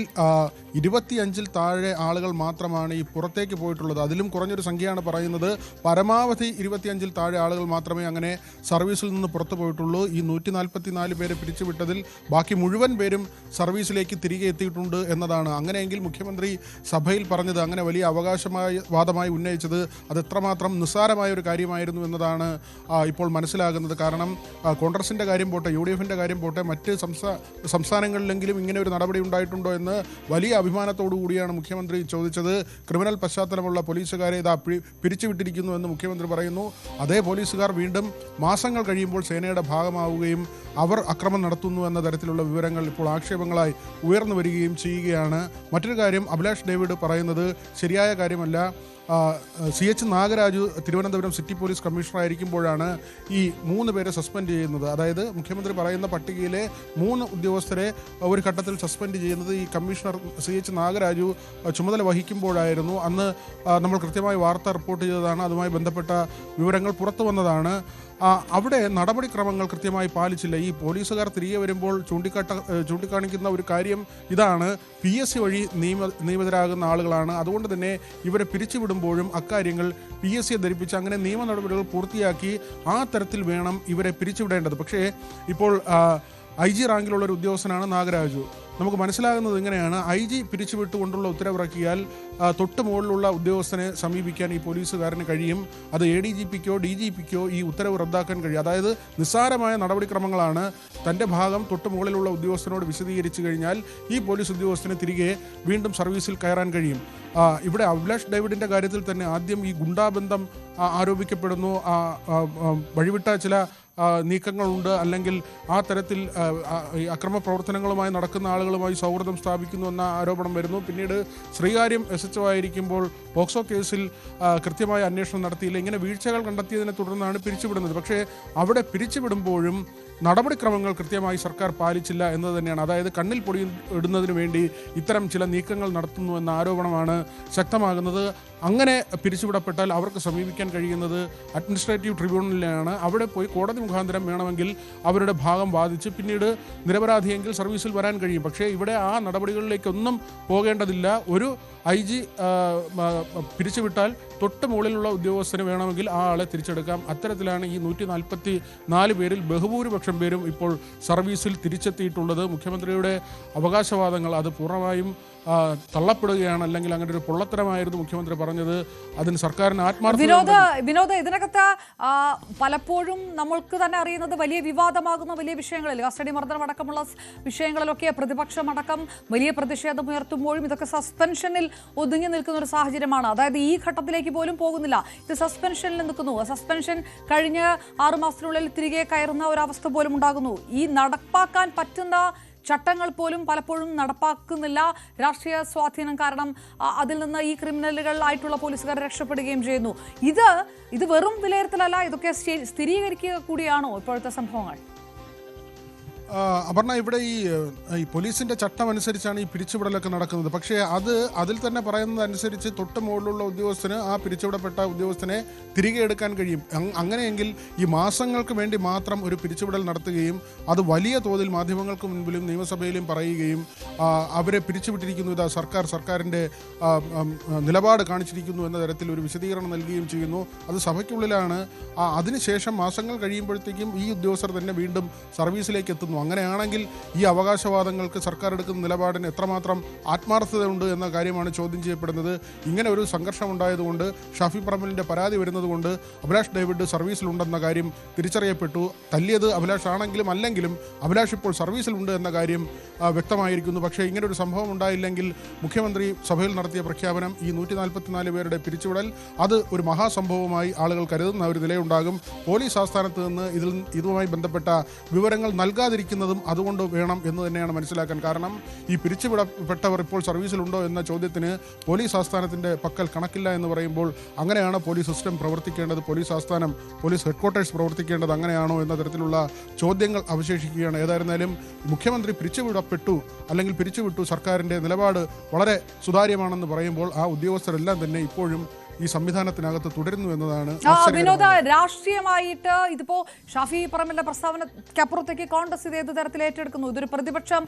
25-ൽ താഴെ ആളുകൾ മാത്രമാണ് ഈ പുറത്തേക്ക് പോയിട്ടുള്ളത്. അതിലും കുറഞ്ഞൊരു സംഖ്യയാണ് പറയുന്നത്. പരമാവധി 25-ൽ താഴെ ആളുകൾ മാത്രമേ അങ്ങനെ സർവീസിൽ നിന്ന് പുറത്തു പോയിട്ടുള്ളൂ. ഈ 144 പേരെ പിരിച്ചുവിട്ടതിൽ ബാക്കി മുഴുവൻ പേരും സർവീസിലേക്ക് തിരികെ എത്തിയിട്ടുണ്ട് എന്നതാണ്. അങ്ങനെയെങ്കിൽ മുഖ്യമന്ത്രി സഭയിൽ പറഞ്ഞത്, അങ്ങനെ വലിയ അവകാശവാദമായി ഉന്നയിച്ചത് അത് എത്രമാത്രം നിസ്സാരമായ ഒരു കാര്യമായിരുന്നു എന്നതാണ് ഇപ്പോൾ മനസ്സിലാകുന്നത്. കാരണം കോൺഗ്രസിൻ്റെ കാര്യം പോട്ടെ, UDF-ന്റെ കാര്യം പോട്ടെ, മറ്റ് സംസ്ഥാനങ്ങളിലെങ്കിലും ഇങ്ങനെ ഒരു നടപടി ഉണ്ടായിട്ടുണ്ട് സർവീസിലുണ്ടോ എന്ന് വലിയ അഭിമാനത്തോടു കൂടിയാണ് മുഖ്യമന്ത്രി ചോദിച്ചത്. ക്രിമിനൽ പശ്ചാത്തലമുള്ള പോലീസുകാരെ ഇതാ പിരിച്ചുവിട്ടിരിക്കുന്നു എന്ന് മുഖ്യമന്ത്രി പറയുന്നു. അതേ പോലീസുകാർ വീണ്ടും മാസങ്ങൾ കഴിയുമ്പോൾ സേനയുടെ ഭാഗമാവുകയും അവർ അക്രമം നടത്തുന്നു എന്ന തരത്തിലുള്ള വിവരങ്ങൾ ഇപ്പോൾ ആക്ഷേപങ്ങളായി ഉയർന്നു വരികയും ചെയ്യുകയാണ്. മറ്റൊരു കാര്യം അഭിലാഷ് ഡേവിഡ് പറയുന്നത് ശരിയായ കാര്യമല്ല. CH Nagaraju Thiruvananthapuram city police കമ്മീഷണറായിരിക്കുമ്പോഴാണ് ഈ 3 പേരെ സസ്പെൻഡ് ചെയ്യുന്നത്. അതായത് മുഖ്യമന്ത്രി പറയുന്ന പട്ടികയിലെ 3 ഉദ്യോഗസ്ഥരെ ഒരു ഘട്ടത്തിൽ സസ്പെൻഡ് ചെയ്യുന്നത് ഈ കമ്മീഷണർ CH നാഗരാജു ചുമതല വഹിക്കുമ്പോഴായിരുന്നു. അന്ന് നമ്മൾ കൃത്യമായി വാർത്ത റിപ്പോർട്ട് ചെയ്തതാണ്. അതുമായി ബന്ധപ്പെട്ട വിവരങ്ങൾ പുറത്തു വന്നതാണ്. അവിടെ നടപടിക്രമങ്ങൾ കൃത്യമായി പാലിച്ചില്ല. ഈ പോലീസുകാർ തിരികെ വരുമ്പോൾ ചൂണ്ടിക്കാണിക്കുന്ന ഒരു കാര്യം ഇതാണ്: PSC വഴി നിയമിതരാകുന്ന ആളുകളാണ്. അതുകൊണ്ട് തന്നെ ഇവരെ പിരിച്ചുവിടുമ്പോഴും അക്കാര്യങ്ങൾ PSCയെ ധരിപ്പിച്ച് അങ്ങനെ നിയമ നടപടികൾ പൂർത്തിയാക്കി ആ തരത്തിൽ വേണം ഇവരെ പിരിച്ചുവിടേണ്ടത്. പക്ഷേ ഇപ്പോൾ IG റാങ്കിലുള്ള ഒരു ഉദ്യോഗസ്ഥനാണ് നാഗരാജു. നമുക്ക് മനസ്സിലാകുന്നത് ഇങ്ങനെയാണ്: IG പിരിച്ചുവിട്ടുകൊണ്ടുള്ള ഉത്തരവിറക്കിയാൽ തൊട്ട് മുകളിലുള്ള ഉദ്യോഗസ്ഥനെ സമീപിക്കാൻ ഈ പോലീസുകാരന് കഴിയും. അത് ADGPക്കോ DGPക്കോ ഈ ഉത്തരവ് റദ്ദാക്കാൻ കഴിയും. അതായത് നിസ്സാരമായ നടപടിക്രമങ്ങളാണ്. തൻ്റെ ഭാഗം തൊട്ട് മുകളിലുള്ള ഉദ്യോഗസ്ഥനോട് വിശദീകരിച്ചു കഴിഞ്ഞാൽ ഈ പോലീസ് ഉദ്യോഗസ്ഥന് തിരികെ വീണ്ടും സർവീസിൽ കയറാൻ കഴിയും. ഇവിടെ അഭിലാഷ് ഡേവിഡിൻ്റെ കാര്യത്തിൽ തന്നെ ആദ്യം ഈ ഗുണ്ടാബന്ധം ആരോപിക്കപ്പെടുന്നു. വഴിവിട്ട ചില നീക്കങ്ങളുണ്ട്, അല്ലെങ്കിൽ ആ തരത്തിൽ അക്രമ പ്രവർത്തനങ്ങളുമായി നടക്കുന്ന ആളുകളുമായി സൗഹൃദം സ്ഥാപിക്കുന്നു എന്ന ആരോപണം വരുന്നു. പിന്നീട് ശ്രീകാര്യം SHO ആയിരിക്കുമ്പോൾ പോക്സോ കേസിൽ കൃത്യമായ അന്വേഷണം നടത്തിയില്ല. ഇങ്ങനെ വീഴ്ചകൾ കണ്ടെത്തിയതിനെ തുടർന്നാണ് പിരിച്ചുവിടുന്നത്. പക്ഷേ അവിടെ പിരിച്ചുവിടുമ്പോഴും നടപടിക്രമങ്ങൾ കൃത്യമായി സർക്കാർ പാലിച്ചില്ല എന്നത് തന്നെയാണ്. അതായത് കണ്ണിൽ പൊടി ഇടുന്നതിന് വേണ്ടി ഇത്തരം ചില നീക്കങ്ങൾ നടത്തുന്നു എന്ന ആരോപണമാണ് ശക്തമാകുന്നത്. അങ്ങനെ പിരിച്ചുവിടപ്പെട്ടാൽ അവർക്ക് സമീപിക്കാൻ കഴിയുന്നത് അഡ്മിനിസ്ട്രേറ്റീവ് ട്രിബ്യൂണലിലാണ്. അവിടെ പോയി കോടതി മുഖാന്തരം വേണമെങ്കിൽ അവരുടെ ഭാഗം വാദിച്ച് പിന്നീട് നിരപരാധിയെങ്കിൽ സർവീസിൽ വരാൻ കഴിയും. പക്ഷേ ഇവിടെ ആ നടപടികളിലേക്കൊന്നും പോകേണ്ടതില്ല. ഒരു IG പിരിച്ചുവിട്ടാൽ തൊട്ട് മുകളിലുള്ള ഉദ്യോഗസ്ഥന് വേണമെങ്കിൽ ആ ആളെ തിരിച്ചെടുക്കാം. അത്തരത്തിലാണ് ഈ 144 പേരിൽ ബഹുഭൂരിപക്ഷം പേരും ഇപ്പോൾ സർവീസിൽ തിരിച്ചെത്തിയിട്ടുള്ളത്. മുഖ്യമന്ത്രിയുടെ അവകാശവാദങ്ങൾ അത് പൂർണ്ണമായും തള്ളപ്പെടുകയാണ്. അല്ലെങ്കിൽ അങ്ങനെ ഒരു പൊള്ളത്തരമായിരുന്നു മുഖ്യമന്ത്രി പറഞ്ഞത്. അതിന് സർക്കാരിന് വിനോദ് ഇതിനകത്ത് പലപ്പോഴും നമ്മൾക്ക് തന്നെ അറിയുന്നത് വലിയ വിവാദമാകുന്ന വലിയ വിഷയങ്ങളിൽ, കസ്റ്റഡി മർദ്ദനം അടക്കമുള്ള വിഷയങ്ങളിലൊക്കെ പ്രതിപക്ഷമടക്കം വലിയ പ്രതിഷേധം ഉയർത്തുമ്പോഴും ഇതൊക്കെ സസ്പെൻഷനിൽ ഒതുങ്ങി നിൽക്കുന്ന ഒരു സാഹചര്യമാണ്. അതായത് ഈ ഘട്ടത്തിലേക്ക് പോലും പോകുന്നില്ല. ഇത് സസ്പെൻഷനിൽ നിൽക്കുന്നു. സസ്പെൻഷൻ കഴിഞ്ഞ 6 മാസത്തിനുള്ളിൽ തിരികെ കയറുന്ന ഒരവസ്ഥ പോലും ഉണ്ടാകുന്നു. ഈ നടപ്പാക്കാൻ പറ്റുന്ന ചട്ടങ്ങൾ പോലും പലപ്പോഴും നടപ്പാക്കുന്നില്ല. രാഷ്ട്രീയ സ്വാധീനം കാരണം അതിൽ നിന്ന് ഈ ക്രിമിനലുകളായിട്ടുള്ള പോലീസുകാർ രക്ഷപ്പെടുകയും ചെയ്യുന്നു. ഇത് വെറും വിലയിരുത്തലല്ല, ഇതൊക്കെ സ്ഥിരീകരിക്കുക കൂടിയാണോ ഇപ്പോഴത്തെ സംഭവങ്ങൾ? അപർണ, ഇവിടെ ഈ പോലീസിൻ്റെ ചട്ടം അനുസരിച്ചാണ് ഈ പിരിച്ചുവിടലൊക്കെ നടക്കുന്നത്. പക്ഷേ അതിൽ തന്നെ പറയുന്നതനുസരിച്ച് തൊട്ട് മുകളിലുള്ള ഉദ്യോഗസ്ഥന് ആ പിരിച്ചുവിടപ്പെട്ട ഉദ്യോഗസ്ഥനെ തിരികെ എടുക്കാൻ കഴിയും. അങ്ങനെയെങ്കിൽ ഈ മാസങ്ങൾക്ക് വേണ്ടി മാത്രം ഒരു പിരിച്ചുവിടൽ നടത്തുകയും അത് വലിയ തോതിൽ മാധ്യമങ്ങൾക്ക് മുൻപിലും നിയമസഭയിലും പറയുകയും അവരെ പിരിച്ചുവിട്ടിരിക്കുന്നു, ഇതാ സർക്കാരിൻ്റെ നിലപാട് കാണിച്ചിരിക്കുന്നു എന്ന തരത്തിൽ ഒരു വിശദീകരണം നൽകുകയും ചെയ്യുന്നു. അത് സഭയ്ക്കുള്ളിലാണ്. അതിനുശേഷം മാസങ്ങൾ കഴിയുമ്പോഴത്തേക്കും ഈ ഉദ്യോഗസ്ഥർ തന്നെ വീണ്ടും സർവീസിലേക്ക് എത്തുന്നു. അങ്ങനെയാണെങ്കിൽ ഈ അവകാശവാദങ്ങൾക്ക് സർക്കാർ എടുക്കുന്ന നിലപാടിന് എത്രമാത്രം ആത്മാർത്ഥതയുണ്ട് എന്ന കാര്യമാണ് ചോദ്യം ചെയ്യപ്പെടുന്നത്. ഇങ്ങനെ ഒരു സംഘർഷം ഉണ്ടായതുകൊണ്ട് ഷാഫി പറമ്പലിൻ്റെ പരാതി വരുന്നതുകൊണ്ട് അഭിലാഷ് ഡേവിഡ് സർവീസിലുണ്ടെന്ന കാര്യം തിരിച്ചറിയപ്പെട്ടു. തല്ലിയത് അഭിലാഷ് ആണെങ്കിലും അല്ലെങ്കിലും അഭിലാഷ് ഇപ്പോൾ സർവീസിലുണ്ട് എന്ന കാര്യം വ്യക്തമായിരിക്കുന്നു. പക്ഷേ ഇങ്ങനൊരു സംഭവം ഉണ്ടായില്ലെങ്കിൽ മുഖ്യമന്ത്രി സഭയിൽ നടത്തിയ പ്രഖ്യാപനം ഈ 144 പേരുടെ പിരിച്ചുവിടൽ അത് ഒരു മഹാസംഭവമായി ആളുകൾ കരുതുന്ന ഒരു നിലയുണ്ടാകും. പോലീസ് ആസ്ഥാനത്ത് നിന്ന് ഇതുമായി ബന്ധപ്പെട്ട വിവരങ്ങൾ നൽകാതിരിക്കുന്നതും അതുകൊണ്ട് വേണം എന്ന് തന്നെയാണ് മനസ്സിലാക്കാൻ. കാരണം ഈ പിരിച്ചുവിടപ്പെട്ടവർ ഇപ്പോൾ സർവീസിലുണ്ടോ എന്ന ചോദ്യത്തിന് പോലീസ് ആസ്ഥാനത്തിൻ്റെ പക്കൽ കണക്കില്ല എന്ന് പറയുമ്പോൾ അങ്ങനെയാണ് പോലീസ് സിസ്റ്റം പ്രവർത്തിക്കേണ്ടത്, പോലീസ് ആസ്ഥാനം, പോലീസ് ഹെഡ്ക്വാർട്ടേഴ്സ് പ്രവർത്തിക്കേണ്ടത് അങ്ങനെയാണോ എന്ന തരത്തിലുള്ള ചോദ്യങ്ങൾ അവശേഷിക്കുകയാണ്. ഏതായിരുന്നാലും മുഖ്യമന്ത്രി പിരിച്ചുവിടപ്പെട്ടു അല്ലെങ്കിൽ പിരിച്ചുവിട്ടു, സർക്കാരിൻ്റെ നിലപാട് വളരെ സുതാര്യമാണെന്ന് പറയുമ്പോൾ ആ ഉദ്യോഗസ്ഥരെല്ലാം തന്നെ ഇപ്പോഴും ഈ സംവിധാനത്തിനകത്ത് തുടരുന്നു എന്നതാണ്. വിനോദ, രാഷ്ട്രീയമായിട്ട് ഇതിപ്പോ ഷാഫി പറമ്പലിന്റെ പ്രസ്താവനയ്ക്കപ്പുറത്തേക്ക് കോൺഗ്രസ് ഇത് ഏത് തരത്തിൽ ഏറ്റെടുക്കുന്നു? ഇതൊരു പ്രതിപക്ഷം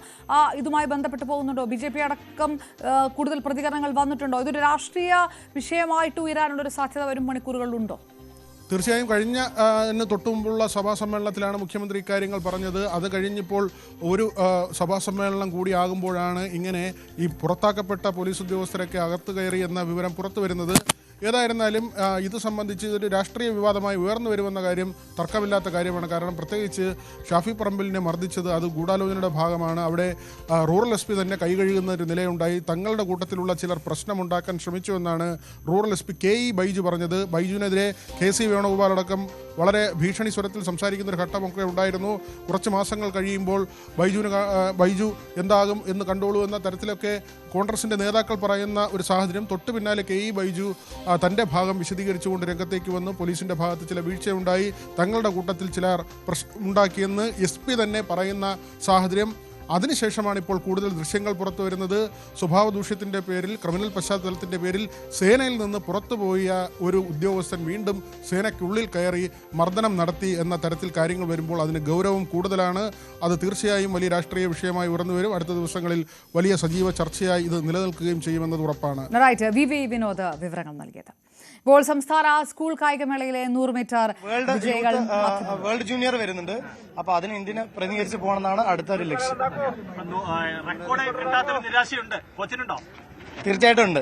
ഇതുമായി ബന്ധപ്പെട്ട് പോകുന്നുണ്ടോ? BJP അടക്കം കൂടുതൽ പ്രതികരണങ്ങൾ വന്നിട്ടുണ്ടോ? ഇതൊരു രാഷ്ട്രീയ വിഷയമായിട്ട് ഉയരാനുള്ളൊരു സാധ്യത വരും മണിക്കൂറുകളിലുണ്ടോ? തീർച്ചയായും കഴിഞ്ഞ തൊട്ടു മുമ്പുള്ള സഭാ സമ്മേളനത്തിലാണ് മുഖ്യമന്ത്രി ഇക്കാര്യങ്ങൾ പറഞ്ഞത്. അത് കഴിഞ്ഞിപ്പോൾ ഒരു സഭാ സമ്മേളനം കൂടി ആകുമ്പോഴാണ് ഇങ്ങനെ ഈ പുറത്താക്കപ്പെട്ട പോലീസ് ഉദ്യോഗസ്ഥരൊക്കെ അകത്ത് കയറി എന്ന വിവരം പുറത്തു വരുന്നത്. ഏതായിരുന്നാലും ഇത് സംബന്ധിച്ച് ഇതൊരു രാഷ്ട്രീയ വിവാദമായി ഉയർന്നു വരുമെന്ന കാര്യം തർക്കമില്ലാത്ത കാര്യമാണ്. കാരണം പ്രത്യേകിച്ച് ഷാഫി പറമ്പിലിനെ മർദ്ദിച്ചത് അത് ഗൂഢാലോചനയുടെ ഭാഗമാണ്. അവിടെ റൂറൽ SP തന്നെ കൈകഴുകുന്ന ഒരു നിലയുണ്ടായി. തങ്ങളുടെ കൂട്ടത്തിലുള്ള ചിലർ പ്രശ്നമുണ്ടാക്കാൻ ശ്രമിച്ചുവെന്നാണ് റൂറൽ SP KE ബൈജു പറഞ്ഞത്. ബൈജുവിനെതിരെ KC വേണുഗോപാൽ അടക്കം വളരെ ഭീഷണി സ്വരത്തിൽ സംസാരിക്കുന്ന ഒരു ഘട്ടമൊക്കെ ഉണ്ടായിരുന്നു. കുറച്ച് മാസങ്ങൾ കഴിയുമ്പോൾ ബൈജു എന്താകും എന്ന് കണ്ടോളൂ എന്ന തരത്തിലൊക്കെ കോൺഗ്രസിന്റെ നേതാക്കൾ പറയുന്ന ഒരു സാഹചര്യം. തൊട്ടു പിന്നാലെ KE ബൈജു തന്റെ ഭാഗം വിശദീകരിച്ചുകൊണ്ട് രംഗത്തേക്ക് വന്നു. പോലീസിന്റെ ഭാഗത്ത് ചില വീഴ്ചയുണ്ടായി, തങ്ങളുടെ കൂട്ടത്തിൽ ചിലർ ഉണ്ടാക്കിയെന്ന് SP തന്നെ പറയുന്ന സാഹചര്യം. അതിനുശേഷമാണ് ഇപ്പോൾ കൂടുതൽ ദൃശ്യങ്ങൾ പുറത്തു വരുന്നത്. സ്വഭാവ ദൂഷ്യത്തിൻ്റെ പേരിൽ, ക്രിമിനൽ പശ്ചാത്തലത്തിൻ്റെ പേരിൽ സേനയിൽ നിന്ന് പുറത്തുപോയ ഒരു ഉദ്യോഗസ്ഥൻ വീണ്ടും സേനയ്ക്കുള്ളിൽ കയറി മർദ്ദനം നടത്തി എന്ന തരത്തിൽ കാര്യങ്ങൾ വരുമ്പോൾ അതിന് ഗൗരവം കൂടുതലാണ്. അത് തീർച്ചയായും വലിയ രാഷ്ട്രീയ വിഷയമായി ഉയർന്നു വരും. അടുത്ത ദിവസങ്ങളിൽ വലിയ സജീവ ചർച്ചയായി ഇത് നിലനിൽക്കുകയും ചെയ്യുമെന്നത് ഉറപ്പാണ്. വിനോദ് വിവരങ്ങൾ നൽകിയത്. ഇപ്പോൾ സംസ്ഥാന സ്കൂൾ കായികമേളയിലെ 100 മീറ്റർ വിജയികൾ വേൾഡ് ജൂനിയർ വരുന്നുണ്ട്. അപ്പൊ അതിന് ഇന്ത്യനെ പ്രതിനിധീകരിച്ച് പോകണമെന്നാണ് അടുത്തൊരു ലക്ഷ്യം. തീർച്ചയായിട്ടും ഉണ്ട്.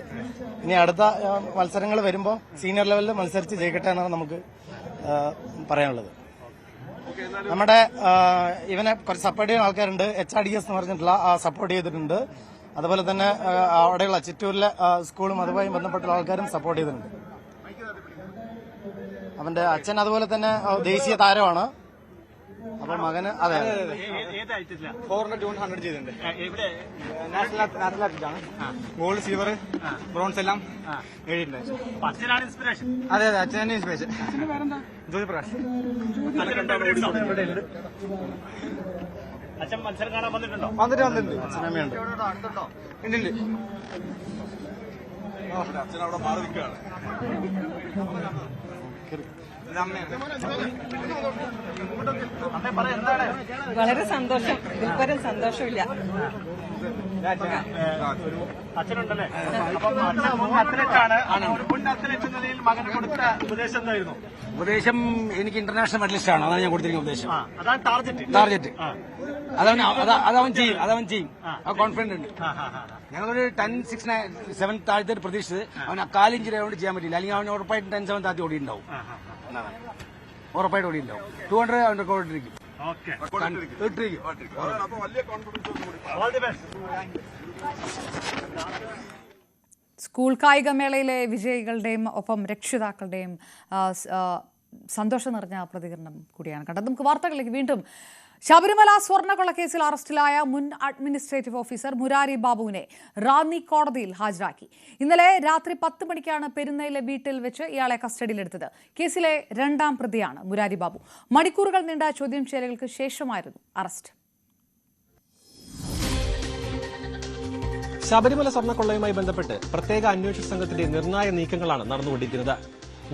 ഇനി അടുത്ത മത്സരങ്ങൾ വരുമ്പോൾ സീനിയർ ലെവലിൽ മത്സരിച്ച് ജയിക്കട്ടെ എന്നാണ് നമുക്ക് പറയാനുള്ളത്. നമ്മുടെ ഇവനെ കുറച്ച് സപ്പോർട്ട് ചെയ്യുന്ന ആൾക്കാരുണ്ട്. HRDS എന്ന് പറഞ്ഞിട്ടുള്ള സപ്പോർട്ട് ചെയ്തിട്ടുണ്ട്. അതുപോലെ തന്നെ അവിടെയുള്ള ചിറ്റൂരിലെ സ്കൂളും അതുമായി ബന്ധപ്പെട്ട ആൾക്കാരും സപ്പോർട്ട് ചെയ്തിട്ടുണ്ട്. അവന്റെ അച്ഛൻ അതുപോലെ തന്നെ ദേശീയ താരമാണ്. അപ്പൊ മകന് അതെ 400, 200 ചെയ്തിട്ടുണ്ട്. നാഷണൽ അത്ലറ്റാണ്. ഗോൾഡ്, സിൽവർ, ബ്രോൺസ് എല്ലാം നേടിയിട്ടുണ്ട്. അതെ അതെ, അച്ഛനാണ് ഇൻസ്പിറേഷൻ. ജ്യോതിപ്രകാശ് അച്ഛൻ മത്സരം കാണാൻ വന്നിട്ടുണ്ടോ? വന്നിട്ടുണ്ട്. അച്ഛനമ്മയുണ്ട്. ഉണ്ട്. അച്ഛനവിടെ മാറി നിൽക്കുകയാണ്. വളരെ സന്തോഷം. ഇതുവരെ സന്തോഷമില്ല. അച്ഛനുണ്ടല്ലേ? അപ്പം അച്ഛൻ മുൻ അത്ലറ്റാണ്. മുൻ അത്ലറ്റ് നിലയിൽ മകൻ കൊടുത്ത ഉപദേശം എന്തായിരുന്നു? ഉപദേശം എനിക്ക് ഇന്റർനാഷണൽ മെഡലിസ്റ്റ് ആണ്. അതാണ് ഞാൻ കൊടുത്തിരിക്കുന്ന ഉപദേശം. അതാണ് ടാർഗറ്റ്. അതവൻ ചെയ്യും. ആ കോൺഫിഡന്റ് ഉണ്ട്. ഞങ്ങളൊരു 10-6-7 താഴ്ത്തി പ്രതീക്ഷിച്ചത്. അവൻ 4 ഇഞ്ച് കൊണ്ട് ചെയ്യാൻ പറ്റില്ല. അല്ലെങ്കിൽ അവൻ ഉറപ്പായിട്ടും 10-7 താഴ്ത്തി ഓടിയിട്ടുണ്ടാവും. ഉറപ്പായിട്ട് ഓടിയിട്ടുണ്ടാവും. 200 അവൻ റെക്കോർഡ് ഇട്ടിരിക്കും. സ്കൂൾ കായികമേളയിലെ വിജയികളുടെയും ഒപ്പം രക്ഷിതാക്കളുടെയും സന്തോഷം നിറഞ്ഞ പ്രതികരണം കൂടിയാണ് കണ്ടത്. നമുക്ക് വാർത്തകളിലേക്ക് വീണ്ടും. ശബരിമല സ്വർണ്ണക്കൊള്ളക്കേസിൽ അറസ്റ്റിലായ മുൻ അഡ്മിനിസ്ട്രേറ്റീവ് ഓഫീസർ മുരാരി ബാബുവിനെ റാന്നി കോടതിയിൽ ഹാജരാക്കി. ഇന്നലെ രാത്രി 10 മണിക്കാണ് പെരുന്നയിലെ വീട്ടിൽ വെച്ച് ഇയാളെ കസ്റ്റഡിയിലെടുത്തത്. കേസിലെ 2ാം പ്രതിയാണ് മുരാരി ബാബു. മണിക്കൂറുകൾ നീണ്ട ചോദ്യം ചെയ്യലുകൾക്ക് ശേഷമായിരുന്നു അറസ്റ്റ്. ശബരിമല സ്വർണ്ണക്കൊള്ളയുമായി ബന്ധപ്പെട്ട് പ്രത്യേക അന്വേഷണ സംഘത്തിന്റെ നിർണായക നീക്കങ്ങളാണ് നടന്നുകൊണ്ടിരിക്കുന്നത്.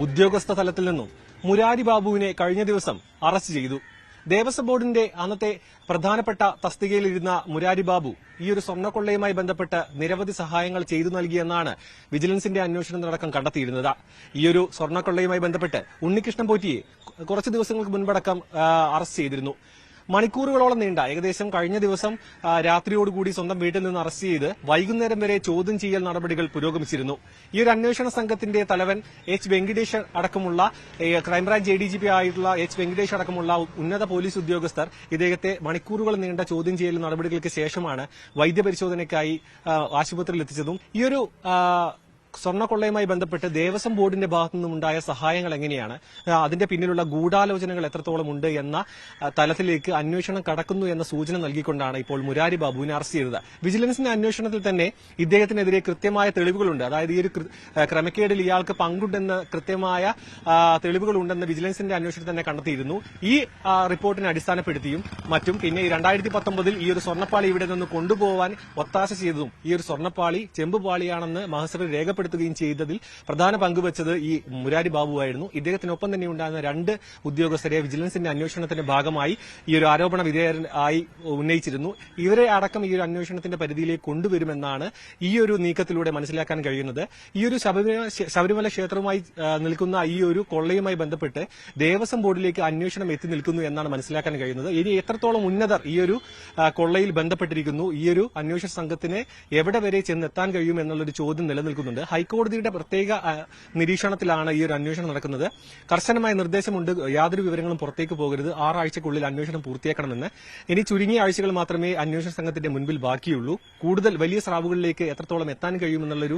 ഉദ്യോഗസ്ഥ തലത്തിൽ നിന്നും മുരാരി ബാബുവിനെ കഴിഞ്ഞ ദിവസം അറസ്റ്റ് ചെയ്തു. ദേവസ്വം ബോർഡിന്റെ അന്നത്തെ പ്രധാനപ്പെട്ട തസ്തികയിലിരുന്ന മുരാരി ബാബു ഈ ഒരു സ്വർണ്ണക്കൊള്ളയുമായി ബന്ധപ്പെട്ട് നിരവധി സഹായങ്ങൾ ചെയ്തു നൽകിയെന്നാണ് വിജിലൻസിന്റെ അന്വേഷണത്തിനടക്കം കണ്ടെത്തിയിരുന്നത്. ഈ ഒരു സ്വർണ്ണക്കൊള്ളയുമായി ബന്ധപ്പെട്ട് ഉണ്ണികൃഷ്ണൻ പോറ്റിയെ കുറച്ച് ദിവസങ്ങൾക്ക് മുൻപടക്കം അറസ്റ്റ് ചെയ്തിരുന്നു. മണിക്കൂറുകളോളം നീണ്ട, ഏകദേശം കഴിഞ്ഞ ദിവസം രാത്രിയോടുകൂടി സ്വന്തം വീട്ടിൽ നിന്ന് അറസ്റ്റ് ചെയ്ത് വൈകുന്നേരം വരെ ചോദ്യം ചെയ്യൽ നടപടികൾ പുരോഗമിച്ചിരുന്നു. ഈ ഒരു അന്വേഷണ സംഘത്തിന്റെ തലവൻ H. വെങ്കിടേഷ് അടക്കമുള്ള ക്രൈംബ്രാഞ്ച് ADGP ആയിട്ടുള്ള H. വെങ്കിടേഷ് അടക്കമുള്ള ഉന്നത പോലീസ് ഉദ്യോഗസ്ഥർ ഇദ്ദേഹത്തെ മണിക്കൂറുകൾ നീണ്ട ചോദ്യം ചെയ്യൽ നടപടികൾക്ക് ശേഷമാണ് വൈദ്യപരിശോധനയ്ക്കായി ആശുപത്രിയിൽ എത്തിച്ചതും. ഈ ഒരു സ്വർണ്ണക്കൊള്ളയുമായി ബന്ധപ്പെട്ട് ദേവസ്വം ബോർഡിന്റെ ഭാഗത്തു നിന്നുണ്ടായ സഹായങ്ങൾ എങ്ങനെയാണ്, അതിന്റെ പിന്നിലുള്ള ഗൂഢാലോചനകൾ എത്രത്തോളം ഉണ്ട് എന്ന തലത്തിലേക്ക് അന്വേഷണം കടക്കുന്നു എന്ന സൂചന നൽകിക്കൊണ്ടാണ് ഇപ്പോൾ മുരാരി ബാബുവിനെ അറസ്റ്റ് ചെയ്തത്. വിജിലൻസിന്റെ അന്വേഷണത്തിൽ തന്നെ ഇദ്ദേഹത്തിനെതിരെ കൃത്യമായ തെളിവുകളുണ്ട്. അതായത് ഈ ഒരു ക്രമക്കേടിൽ ഇയാൾക്ക് പങ്കുണ്ടെന്ന് കൃത്യമായ തെളിവുകളുണ്ടെന്ന് വിജിലൻസിന്റെ അന്വേഷണത്തിൽ തന്നെ കണ്ടെത്തിയിരുന്നു. ഈ റിപ്പോർട്ടിനെ അടിസ്ഥാനപ്പെടുത്തിയും മറ്റും പിന്നെ 2019 ഈ ഒരു സ്വർണ്ണപ്പാളി ഇവിടെ നിന്ന് കൊണ്ടുപോകാൻ ഒത്താശ ചെയ്തതും ഈ ഒരു സ്വർണ്ണപ്പാളി ചെമ്പുപാളിയാണെന്ന് മഹസറിൽ രേഖപ്പെടുത്തുകയും ചെയ്തതിൽ പ്രധാന പങ്കുവച്ചത് ഈ മുരാരി ബാബുവായിരുന്നു. ഇദ്ദേഹത്തിനൊപ്പം തന്നെ ഉണ്ടായിരുന്ന 2 ഉദ്യോഗസ്ഥരെ വിജിലൻസിന്റെ അന്വേഷണത്തിന്റെ ഭാഗമായി ഈ ഒരു ആരോപണ വിധേയരായി ഉന്നയിച്ചിരുന്നു. ഇവരെ അടക്കം ഈ ഒരു അന്വേഷണത്തിന്റെ പരിധിയിലേക്ക് കൊണ്ടുവരുമെന്നാണ് ഈ ഒരു നീക്കത്തിലൂടെ മനസ്സിലാക്കാൻ കഴിയുന്നത്. ഈ ഒരു ശബരിമല ക്ഷേത്രവുമായി നിൽക്കുന്ന ഈ ഒരു കൊള്ളയുമായി ബന്ധപ്പെട്ട് ദേവസ്വം ബോർഡിലേക്ക് അന്വേഷണം എത്തി നിൽക്കുന്നു എന്നാണ് മനസ്സിലാക്കാൻ കഴിയുന്നത്. ഇനി എത്രത്തോളം ഉന്നതർ ഈ ഒരു കൊള്ളയിൽ ബന്ധപ്പെട്ടിരിക്കുന്നു, ഈ ഒരു അന്വേഷണ സംഘത്തിന് എവിടെ വരെ ചെന്നെത്താൻ കഴിയും എന്നുള്ളൊരു ചോദ്യം നിലനിൽക്കുന്നുണ്ട്. ഹൈക്കോടതിയുടെ പ്രത്യേക നിരീക്ഷണത്തിലാണ് ഈ ഒരു അന്വേഷണം നടക്കുന്നത്. കർശനമായ നിർദ്ദേശമുണ്ട്, യാതൊരു വിവരങ്ങളും പുറത്തേക്ക് പോകരുത്, 6 ആഴ്ചക്കുള്ളിൽ അന്വേഷണം പൂർത്തിയാക്കണമെന്ന്. ഇനി ചുരുങ്ങിയ ആഴ്ചകൾ മാത്രമേ അന്വേഷണ സംഘത്തിന്റെ മുൻപിൽ ബാക്കിയുള്ളൂ. കൂടുതൽ വലിയ സ്രാവുകളിലേക്ക് എത്രത്തോളം എത്താൻ കഴിയുമെന്നുള്ളൊരു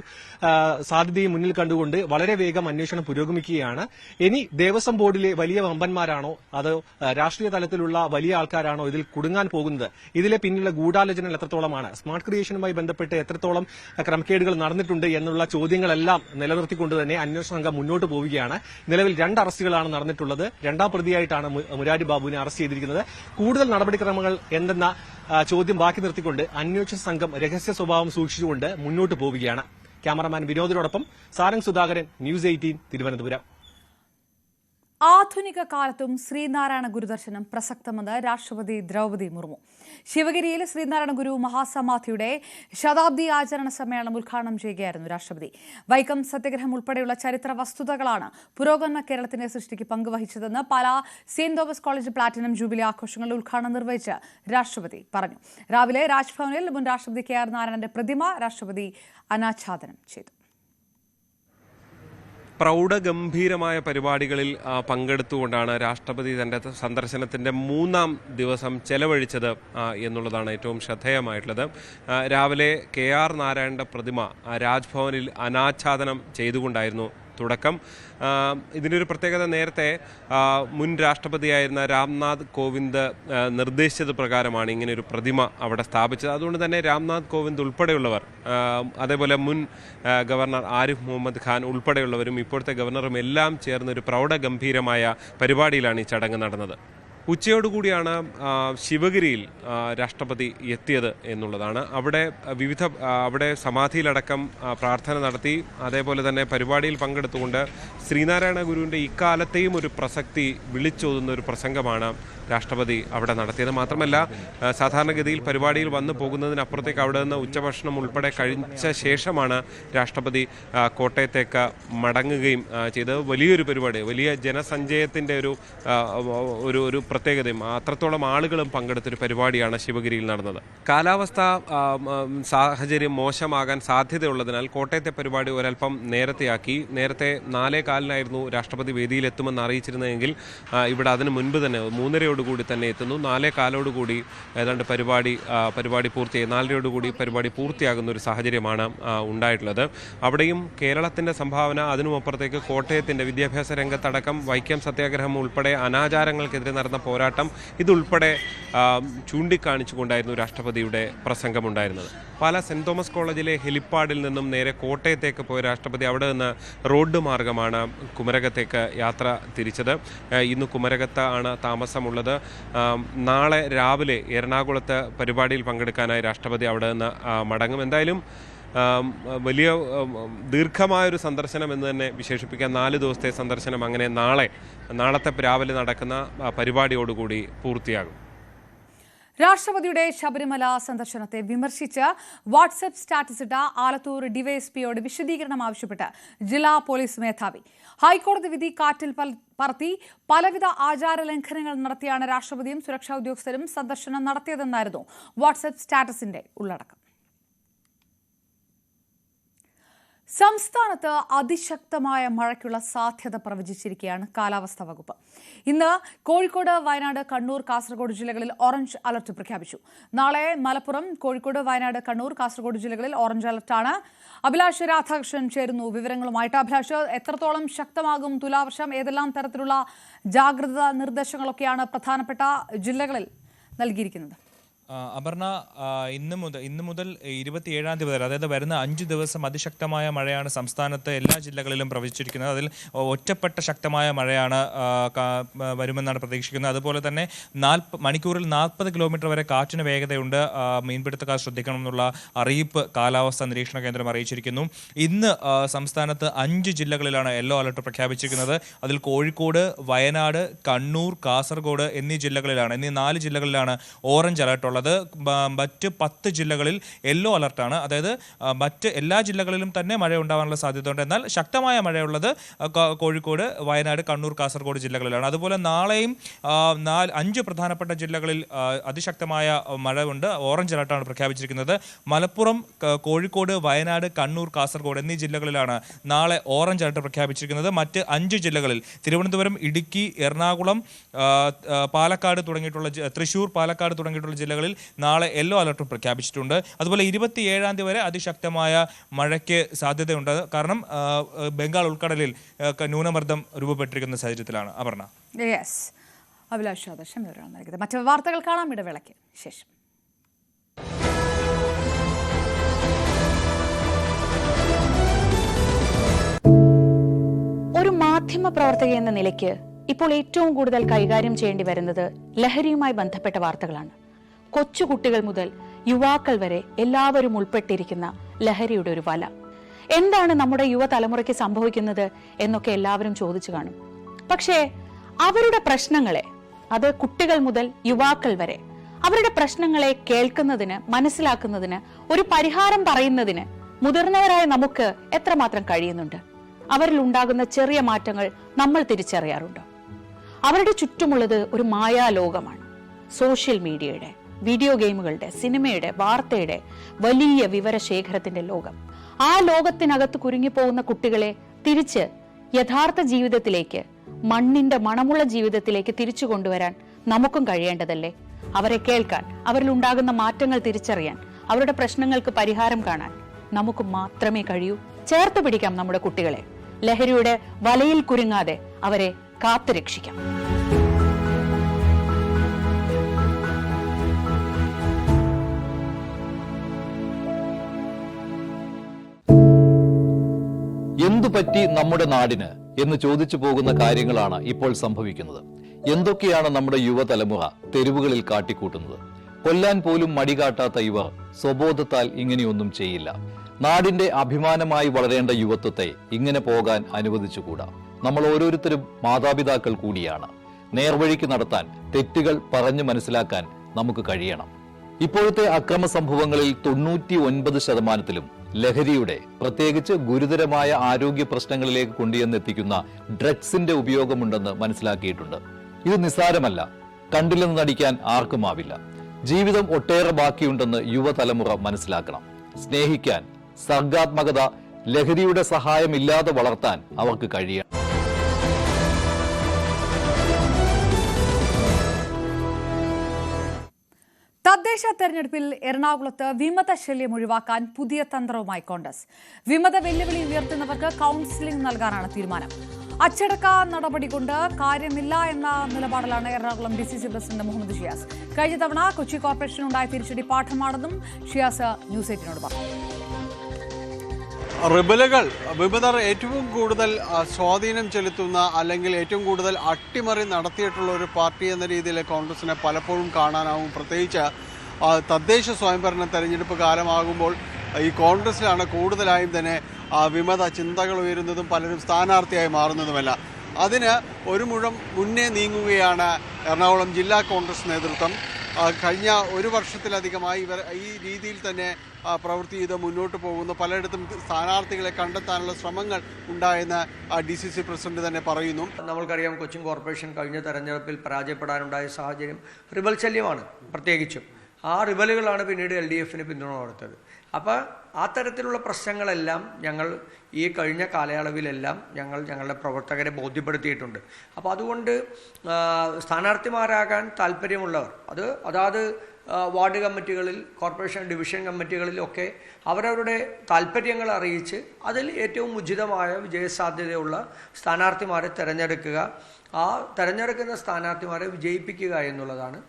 സാധ്യതയും മുന്നിൽ കണ്ടുകൊണ്ട് വളരെ വേഗം അന്വേഷണം പുരോഗമിക്കുകയാണ്. ഇനി ദേവസ്വം ബോർഡിലെ വലിയ വമ്പന്മാരാണോ അതോ രാഷ്ട്രീയ തലത്തിലുള്ള വലിയ ആൾക്കാരാണോ ഇതിൽ കുടുങ്ങാൻ പോകുന്നത്? ഇതിലെ പിന്നിലുള്ള ഗൂഢാലോചനകൾ എത്രത്തോളമാണ്? സ്മാർട്ട് ക്രിയേഷനുമായി ബന്ധപ്പെട്ട് എത്രത്തോളം ക്രമക്കേടുകൾ നടന്നിട്ടുണ്ട് എന്നുള്ള ചോദ്യങ്ങളെല്ലാം നിലനിർത്തിക്കൊണ്ട് തന്നെ അന്വേഷണ സംഘം മുന്നോട്ട് പോവുകയാണ്. നിലവിൽ 2 അറസ്റ്റുകളാണ് നടന്നിട്ടുള്ളത്. 2ാം പ്രതിയായിട്ടാണ് മുരാരി ബാബുവിനെ അറസ്റ്റ് ചെയ്തിരിക്കുന്നത്. കൂടുതൽ നടപടിക്രമങ്ങൾ എന്തെന്ന ചോദ്യം ബാക്കി നിർത്തിക്കൊണ്ട് അന്വേഷണ സംഘം രഹസ്യ സ്വഭാവം സൂക്ഷിച്ചുകൊണ്ട് മുന്നോട്ട് പോവുകയാണ്. ക്യാമറമാൻ വിനോദിനോടൊപ്പം സാരംഗ് സുധാകരൻ, ന്യൂസ് 18 തിരുവനന്തപുരം. ആധുനിക കാലത്തും ശ്രീനാരായണ ഗുരുദർശനം പ്രസക്തമെന്ന് രാഷ്ട്രപതി ദ്രൗപദി മുർമു. ശിവഗിരിയിൽ ശ്രീനാരായണ ഗുരു മഹാസമാധിയുടെ ശതാബ്ദി ആചരണ സമ്മേളനം ഉദ്ഘാടനം ചെയ്യുകയായിരുന്നു രാഷ്ട്രപതി. വൈക്കം സത്യഗ്രഹം ഉൾപ്പെടെയുള്ള ചരിത്ര വസ്തുതകളാണ് പുരോഗമന കേരളത്തിന്റെ സൃഷ്ടിക്ക് പങ്കുവഹിച്ചതെന്ന് Pala saint Thomas college platinum jubilee ആഘോഷങ്ങളുടെ ഉദ്ഘാടനം നിർവഹിച്ച് രാഷ്ട്രപതി പറഞ്ഞു. രാവിലെ രാജ്ഭവനിൽ മുൻ രാഷ്ട്രപതി KR നാരായണന്റെ പ്രതിമ രാഷ്ട്രപതി അനാച്ഛാദനം ചെയ്തു. പ്രൗഢഗംഭീരമായ പരിപാടികളിൽ പങ്കെടുത്തുകൊണ്ടാണ് രാഷ്ട്രപതി തന്റെ സന്ദർശനത്തിന്റെ 3ാം ദിവസം ചെലവഴിച്ചത് എന്നുള്ളതാണ് ഏറ്റവും ശ്രദ്ധേയമായിട്ടുള്ളത്. രാവിലെ KR നാരായണന്റെ പ്രതിമ രാജ്ഭവനിൽ അനാച്ഛാദനം ചെയ്തുകൊണ്ടായിരുന്നു തുടക്കം. ഇതിനൊരു പ്രത്യേകത, നേരത്തെ മുൻ രാഷ്ട്രപതിയായിരുന്ന രാംനാഥ് കോവിന്ദ് നിർദ്ദേശിച്ചത് പ്രകാരമാണ് ഇങ്ങനെയൊരു പ്രതിമ അവിടെ സ്ഥാപിച്ചത്. അതുകൊണ്ട് തന്നെ രാംനാഥ് കോവിന്ദ് ഉൾപ്പെടെയുള്ളവർ, അതേപോലെ മുൻ ഗവർണർ ആരിഫ് മുഹമ്മദ് ഖാൻ ഉൾപ്പെടെയുള്ളവരും ഇപ്പോഴത്തെ ഗവർണറും എല്ലാം ചേർന്നൊരു പ്രൗഢഗംഭീരമായ പരിപാടിയിലാണ് ഈ ചടങ്ങ് നടന്നത്. ഉച്ചയോടുകൂടിയാണ് ശിവഗിരിയിൽ രാഷ്ട്രപതി എത്തിയത് എന്നുള്ളതാണ്. അവിടെ സമാധിയിലടക്കം പ്രാർത്ഥന നടത്തി. അതേപോലെ തന്നെ പരിപാടിയിൽ പങ്കെടുത്തുകൊണ്ട് ശ്രീനാരായണ ഗുരുവിൻ്റെ ഇക്കാലത്തെയും ഒരു പ്രസക്തി വിളിച്ചോതുന്ന ഒരു പ്രസംഗമാണ് രാഷ്ട്രപതി അവിടെ നടത്തിയത്. മാത്രമല്ല, സാധാരണഗതിയിൽ പരിപാടിയിൽ വന്നു പോകുന്നതിനപ്പുറത്തേക്ക് അവിടെ നിന്ന് ഉച്ചഭക്ഷണം ഉൾപ്പെടെ കഴിച്ച ശേഷമാണ് രാഷ്ട്രപതി കോട്ടയത്തേക്ക് മടങ്ങുകയും ചെയ്തത്. വലിയൊരു പരിപാടി, വലിയ ജനസഞ്ചയത്തിൻ്റെ ഒരു പ്രത്യേകതയും അത്രത്തോളം ആളുകളും പങ്കെടുത്തൊരു പരിപാടിയാണ് ശിവഗിരിയിൽ നടന്നത്. കാലാവസ്ഥ സാഹചര്യം മോശമാകാൻ സാധ്യതയുള്ളതിനാൽ കോട്ടയത്തെ പരിപാടി ഒരൽപ്പം നേരത്തെയാക്കി. നേരത്തെ 4:15 രാഷ്ട്രപതി വേദിയിലെത്തുമെന്ന് അറിയിച്ചിരുന്നതെങ്കിൽ ഇവിടെ അതിന് മുൻപ് തന്നെ 3:30 തന്നെ എത്തുന്നു. 4:15 ഏതാണ്ട് പരിപാടി പൂർത്തിയായി. 4:30 പരിപാടി പൂർത്തിയാകുന്ന ഒരു സാഹചര്യമാണ് ഉണ്ടായിട്ടുള്ളത്. അവിടെയും കേരളത്തിൻ്റെ സംഭാവന, അതിനുമപ്പുറത്തേക്ക് കോട്ടയത്തിൻ്റെ വിദ്യാഭ്യാസ രംഗത്തടക്കം വൈക്കം സത്യാഗ്രഹം ഉൾപ്പെടെ അനാചാരങ്ങൾക്കെതിരെ നടന്ന പോരാട്ടം, ഇതുൾപ്പെടെ ചൂണ്ടിക്കാണിച്ചുകൊണ്ടായിരുന്നു രാഷ്ട്രപതിയുടെ പ്രസംഗമുണ്ടായിരുന്നത്. പാലാ സെന്റ് തോമസ് കോളേജിലെ ഹെലിപ്പാഡിൽ നിന്നും നേരെ കോട്ടയത്തേക്ക് പോയ രാഷ്ട്രപതി അവിടെ നിന്ന് റോഡ് മാർഗമാണ് കുമരകത്തേക്ക് യാത്ര തിരിച്ചത്. ഇന്ന് കുമരകത്ത് ആണ് താമസമുള്ളത്. നാളെ രാവിലെ എറണാകുളത്ത് പരിപാടിയിൽ പങ്കെടുക്കാനായി രാഷ്ട്രപതി അവിടെ നിന്ന് മടങ്ങും. എന്തായാലും വലിയ ദീർഘമായൊരു സന്ദർശനം എന്ന് തന്നെ വിശേഷിപ്പിക്കാം. 4 ദിവസത്തെ സന്ദർശനം അങ്ങനെ നാളത്തെ രാവിലെ നടക്കുന്ന പരിപാടിയോടുകൂടി പൂർത്തിയാകും. രാഷ്ട്രപതിയുടെ ശബരിമല സന്ദർശനത്തെ വിമർശിച്ച് വാട്സ്ആപ്പ് സ്റ്റാറ്റസ് ഇട്ട ആലത്തൂർ ഡിവൈഎസ്പിയോട് വിശദീകരണം ആവശ്യപ്പെട്ട് ജില്ലാ പോലീസ് മേധാവി. ഹൈക്കോടതി വിധി കാറ്റിൽ പറത്തി പലവിധ ആചാര ലംഘനങ്ങൾ നടത്തിയാണ് രാഷ്ട്രപതിയും സുരക്ഷാ ഉദ്യോഗസ്ഥരും സന്ദർശനം നടത്തിയതെന്നായിരുന്നു വാട്സ്ആപ്പ് സ്റ്റാറ്റസിന്റെ ഉള്ളടക്കം. സംസ്ഥാനത്ത് അതിശക്തമായ മഴയ്ക്കുള്ള സാധ്യത പ്രവചിച്ചിരിക്കുകയാണ് കാലാവസ്ഥാ വകുപ്പ്. ഇന്ന് കോഴിക്കോട്, വയനാട്, കണ്ണൂർ, കാസർഗോഡ് ജില്ലകളിൽ ഓറഞ്ച് അലർട്ട് പ്രഖ്യാപിച്ചു. നാളെ മലപ്പുറം, കോഴിക്കോട്, വയനാട്, കണ്ണൂർ, കാസർഗോഡ് ജില്ലകളിൽ ഓറഞ്ച് അലർട്ടാണ്. അഭിലാഷ് രാധാകൃഷ്ണൻ ചേരുന്നു വിവരങ്ങളുമായിട്ട്. അഭിലാഷ്, എത്രത്തോളം ശക്തമാകും തുലാവർഷം? ഏതെല്ലാം തരത്തിലുള്ള ജാഗ്രതാ നിർദ്ദേശങ്ങളൊക്കെയാണ് പ്രധാനപ്പെട്ട ജില്ലകളിൽ നൽകിയിരിക്കുന്നത്? അപർണ, ഇന്ന് മുതൽ 27-ാം തീയതി വരെ, അതായത് വരുന്ന 5 ദിവസം അതിശക്തമായ മഴയാണ് സംസ്ഥാനത്ത് എല്ലാ ജില്ലകളിലും പ്രവചിച്ചിരിക്കുന്നത്. അതിൽ ഒറ്റപ്പെട്ട ശക്തമായ മഴയാണ് വരുമെന്നാണ് പ്രതീക്ഷിക്കുന്നത്. അതുപോലെ തന്നെ മണിക്കൂറിൽ 40 കിലോമീറ്റർ വരെ കാറ്റിന് വേഗതയുണ്ട്. മീൻപിടുത്തക്കാർ ശ്രദ്ധിക്കണം എന്നുള്ള അറിയിപ്പ് കാലാവസ്ഥാ നിരീക്ഷണ കേന്ദ്രം അറിയിച്ചിരിക്കുന്നു. ഇന്ന് സംസ്ഥാനത്ത് 5 ജില്ലകളിലാണ് യെല്ലോ അലർട്ട് പ്രഖ്യാപിച്ചിരിക്കുന്നത്. അതിൽ കോഴിക്കോട്, വയനാട്, കണ്ണൂർ, കാസർഗോഡ് എന്നീ 4 ജില്ലകളിലാണ് ഓറഞ്ച് അലർട്ട് ഉള്ളത്. അത് മറ്റ് 10 ജില്ലകളിൽ യെല്ലോ അലർട്ടാണ്. അതായത് മറ്റ് എല്ലാ ജില്ലകളിലും തന്നെ മഴ ഉണ്ടാകാനുള്ള സാധ്യതയുണ്ട്. എന്നാൽ ശക്തമായ മഴയുള്ളത് കോഴിക്കോട്, വയനാട്, കണ്ണൂർ, കാസർഗോഡ് ജില്ലകളിലാണ്. അതുപോലെ നാളെയും 5 പ്രധാനപ്പെട്ട ജില്ലകളിൽ അതിശക്തമായ മഴ ഉണ്ട്. ഓറഞ്ച് അലർട്ടാണ് പ്രഖ്യാപിച്ചിരിക്കുന്നത്. മലപ്പുറം, കോഴിക്കോട്, വയനാട്, കണ്ണൂർ, കാസർഗോഡ് എന്നീ ജില്ലകളിലാണ് നാളെ ഓറഞ്ച് അലർട്ട് പ്രഖ്യാപിച്ചിരിക്കുന്നത്. മറ്റ് 5 ജില്ലകളിൽ തിരുവനന്തപുരം, ഇടുക്കി, എറണാകുളം, പാലക്കാട് തുടങ്ങിയിട്ടുള്ള തൃശൂർ, പാലക്കാട് തുടങ്ങിയിട്ടുള്ള ജില്ലകളിൽ നാളെ യെല്ലോ അലർട്ടും പ്രഖ്യാപിച്ചിട്ടുണ്ട്. അതുപോലെ 27-ാം തീയതി വരെ അതിശക്തമായ മഴയ്ക്ക് സാധ്യതയുണ്ട്. കാരണം ബംഗാൾ ഉൾക്കടലിൽ ന്യൂനമർദ്ദം രൂപപ്പെട്ടിരിക്കുന്ന സാഹചര്യത്തിലാണ്. അപർണ. അഭിലാഷ് ആദർശം വിവരമാണ് നൽകിയത്. മറ്റു വാർത്തകൾ കാണാം ഇടവേളയ്ക്ക് ശേഷം. ഒരു മാധ്യമ പ്രവർത്തക എന്ന നിലയ്ക്ക് ഇപ്പോൾ ഏറ്റവും കൂടുതൽ കൈകാര്യം ചെയ്യേണ്ടി വരുന്നത് ലഹരിയുമായി ബന്ധപ്പെട്ട വാർത്തകളാണ്. കൊച്ചുകുട്ടികൾ മുതൽ യുവാക്കൾ വരെ എല്ലാവരും ഉൾപ്പെട്ടിരിക്കുന്ന ലഹരിയുടെ ഒരു വല. എന്താണ് നമ്മുടെ യുവതലമുറയ്ക്ക് സംഭവിക്കുന്നത് എന്നൊക്കെ എല്ലാവരും ചോദിച്ചു കാണും. പക്ഷേ അവരുടെ പ്രശ്നങ്ങളെ, അത് കുട്ടികൾ മുതൽ യുവാക്കൾ വരെ, അവരുടെ പ്രശ്നങ്ങളെ കേൾക്കുന്നതിന്, മനസ്സിലാക്കുന്നതിന്, ഒരു പരിഹാരം പറയുന്നതിന് മുതിർന്നവരായ നമുക്ക് എത്രമാത്രം കഴിയുന്നുണ്ട്? അവരിൽ ഉണ്ടാകുന്ന ചെറിയ മാറ്റങ്ങൾ നമ്മൾ തിരിച്ചറിയാറുണ്ടോ? അവരുടെ ചുറ്റുമുള്ളത് ഒരു മായാലോകമാണ്. സോഷ്യൽ മീഡിയയുടെ, വീഡിയോ ഗെയിമുകളുടെ, സിനിമയുടെ, വാർത്തയുടെ വലിയ വിവരശേഖരത്തിന്റെ ലോകം. ആ ലോകത്തിനകത്ത് കുരുങ്ങിപ്പോകുന്ന കുട്ടികളെ തിരിച്ച് യഥാർത്ഥ ജീവിതത്തിലേക്ക്, മണ്ണിന്റെ മണമുള്ള ജീവിതത്തിലേക്ക് തിരിച്ചു കൊണ്ടുവരാൻ നമുക്കും കഴിയേണ്ടതല്ലേ? അവരെ കേൾക്കാൻ, അവരിൽ ഉണ്ടാകുന്ന മാറ്റങ്ങൾ തിരിച്ചറിയാൻ, അവരുടെ പ്രശ്നങ്ങൾക്ക് പരിഹാരം കാണാൻ നമുക്ക് മാത്രമേ കഴിയൂ. ചേർത്ത് പിടിക്കാം നമ്മുടെ കുട്ടികളെ. ലഹരിയുടെ വലയിൽ കുരുങ്ങാതെ അവരെ കാത്തുരക്ഷിക്കാം. എന്തുപറ്റി നമ്മുടെ നാടിന് എന്ന് ചോദിച്ചു പോകുന്ന കാര്യങ്ങളാണ് ഇപ്പോൾ സംഭവിക്കുന്നത്. എന്തൊക്കെയാണ് നമ്മുടെ യുവതലമുറ തെരുവുകളിൽ കാട്ടിക്കൂട്ടുന്നത്? കൊല്ലാൻ പോലും മടികാട്ടാത്ത ഇവർ സ്വബോധത്താൽ ഇങ്ങനെയൊന്നും ചെയ്യില്ല. നാടിന്റെ അഭിമാനമായി വളരേണ്ട യുവത്വത്തെ ഇങ്ങനെ പോകാൻ അനുവദിച്ചുകൂടാ. നമ്മൾ ഓരോരുത്തരും മാതാപിതാക്കൾ കൂടിയാണ്. നേർവഴിക്ക് നടത്താൻ, തെറ്റുകൾ പറഞ്ഞു മനസ്സിലാക്കാൻ നമുക്ക് കഴിയണം. ഇപ്പോഴത്തെ അക്രമ സംഭവങ്ങളിൽ 99% ലഹരിയുടെ, പ്രത്യേകിച്ച് ഗുരുതരമായ ആരോഗ്യ പ്രശ്നങ്ങളിലേക്ക് കൊണ്ടുവന്നെത്തിക്കുന്ന ഡ്രഗ്സിന്റെ ഉപയോഗമുണ്ടെന്ന് മനസ്സിലാക്കിയിട്ടുണ്ട്. ഇത് നിസ്സാരമല്ല. കണ്ടില്ലെന്ന് നടിക്കാൻ ആർക്കുമാവില്ല. ജീവിതം ഒട്ടേറെ ബാക്കിയുണ്ടെന്ന് യുവതലമുറ മനസ്സിലാക്കണം. സ്നേഹിക്കാൻ, സർഗാത്മകത ലഹരിയുടെ സഹായമില്ലാതെ വളർത്താൻ അവർക്ക് കഴിയണം. തദ്ദേശ തെരഞ്ഞെടുപ്പിൽ എറണാകുളത്ത് വിമത ശല്യം ഒഴിവാക്കാൻ പുതിയ തന്ത്രവുമായി കോൺഗ്രസ്. വിമത വെല്ലുവിളി ഉയർത്തുന്നവർക്ക് കൗൺസിലിംഗ് നൽകാനാണ് തീരുമാനം. അച്ചടക്ക നടപടി കൊണ്ട് കാര്യമില്ല എന്ന നിലപാടിലാണ് എറണാകുളം DCC പ്രസിഡന്റ് മുഹമ്മദ് ഷിയാസ്. കഴിഞ്ഞ തവണ കൊച്ചി കോർപ്പറേഷനുണ്ടായ തിരിച്ചടി പാഠമാണെന്നും ഷിയാസ് ന്യൂസ് 8നോട് പറഞ്ഞു. റിബലുകൾ, വിമതർ ഏറ്റവും കൂടുതൽ സ്വാധീനം ചെലുത്തുന്ന, അല്ലെങ്കിൽ ഏറ്റവും കൂടുതൽ അട്ടിമറി നടത്തിയിട്ടുള്ള ഒരു പാർട്ടി എന്ന രീതിയിൽ കോൺഗ്രസിനെ പലപ്പോഴും കാണാനാവും. പ്രത്യേകിച്ച് തദ്ദേശ സ്വയംഭരണ തെരഞ്ഞെടുപ്പ് കാലമാകുമ്പോൾ ഈ കോൺഗ്രസിലാണ് കൂടുതലായും തന്നെ വിമത ചിന്തകൾ ഉയരുന്നതും പലരും സ്ഥാനാർത്ഥിയായി മാറുന്നതുമല്ല. അതിന് ഒരു മുഴം മുന്നേ നീങ്ങുകയാണ് എറണാകുളം ജില്ലാ കോൺഗ്രസ് നേതൃത്വം. കഴിഞ്ഞ ഒരു വർഷത്തിലധികമായി ഇവർ ഈ രീതിയിൽ തന്നെ പ്രവൃത്തി ചെയ്ത് മുന്നോട്ട് പോകുന്നു. പലയിടത്തും സ്ഥാനാർത്ഥികളെ കണ്ടെത്താനുള്ള ശ്രമങ്ങൾ ഉണ്ടായെന്ന് DCC പ്രസിഡന്റ് തന്നെ പറയുന്നു. നമ്മൾക്കറിയാം, കൊച്ചിൻ കോർപ്പറേഷൻ കഴിഞ്ഞ തെരഞ്ഞെടുപ്പിൽ പരാജയപ്പെടാനുണ്ടായ സാഹചര്യം റിബൽ ശല്യമാണ്. പ്രത്യേകിച്ചും ആ റിബലുകളാണ് പിന്നീട് LDFന് പിന്തുണ കൊടുത്തത്. അപ്പോൾ ആ തരത്തിലുള്ള പ്രശ്നങ്ങളെല്ലാം ഞങ്ങൾ ഈ കഴിഞ്ഞ കാലയളവിലെല്ലാം ഞങ്ങളുടെ പ്രവർത്തകരെ ബോധ്യപ്പെടുത്തിയിട്ടുണ്ട്. അപ്പോൾ അതുകൊണ്ട് സ്ഥാനാർത്ഥിമാരാകാൻ താല്പര്യമുള്ളവർ അതാത് വാർഡ് കമ്മിറ്റികളിൽ, കോർപ്പറേഷൻ ഡിവിഷൻ കമ്മിറ്റികളിലൊക്കെ അവരവരുടെ താല്പര്യങ്ങൾ അറിയിച്ച് അതിൽ ഏറ്റവും ഉചിതമായ വിജയസാധ്യതയുള്ള സ്ഥാനാർത്ഥിമാരെ തിരഞ്ഞെടുക്കുക. ആ തിരഞ്ഞെടുക്കുന്ന സ്ഥാനാർത്ഥിമാരെ വിജയിപ്പിക്കുക എന്നുള്ളതാണ്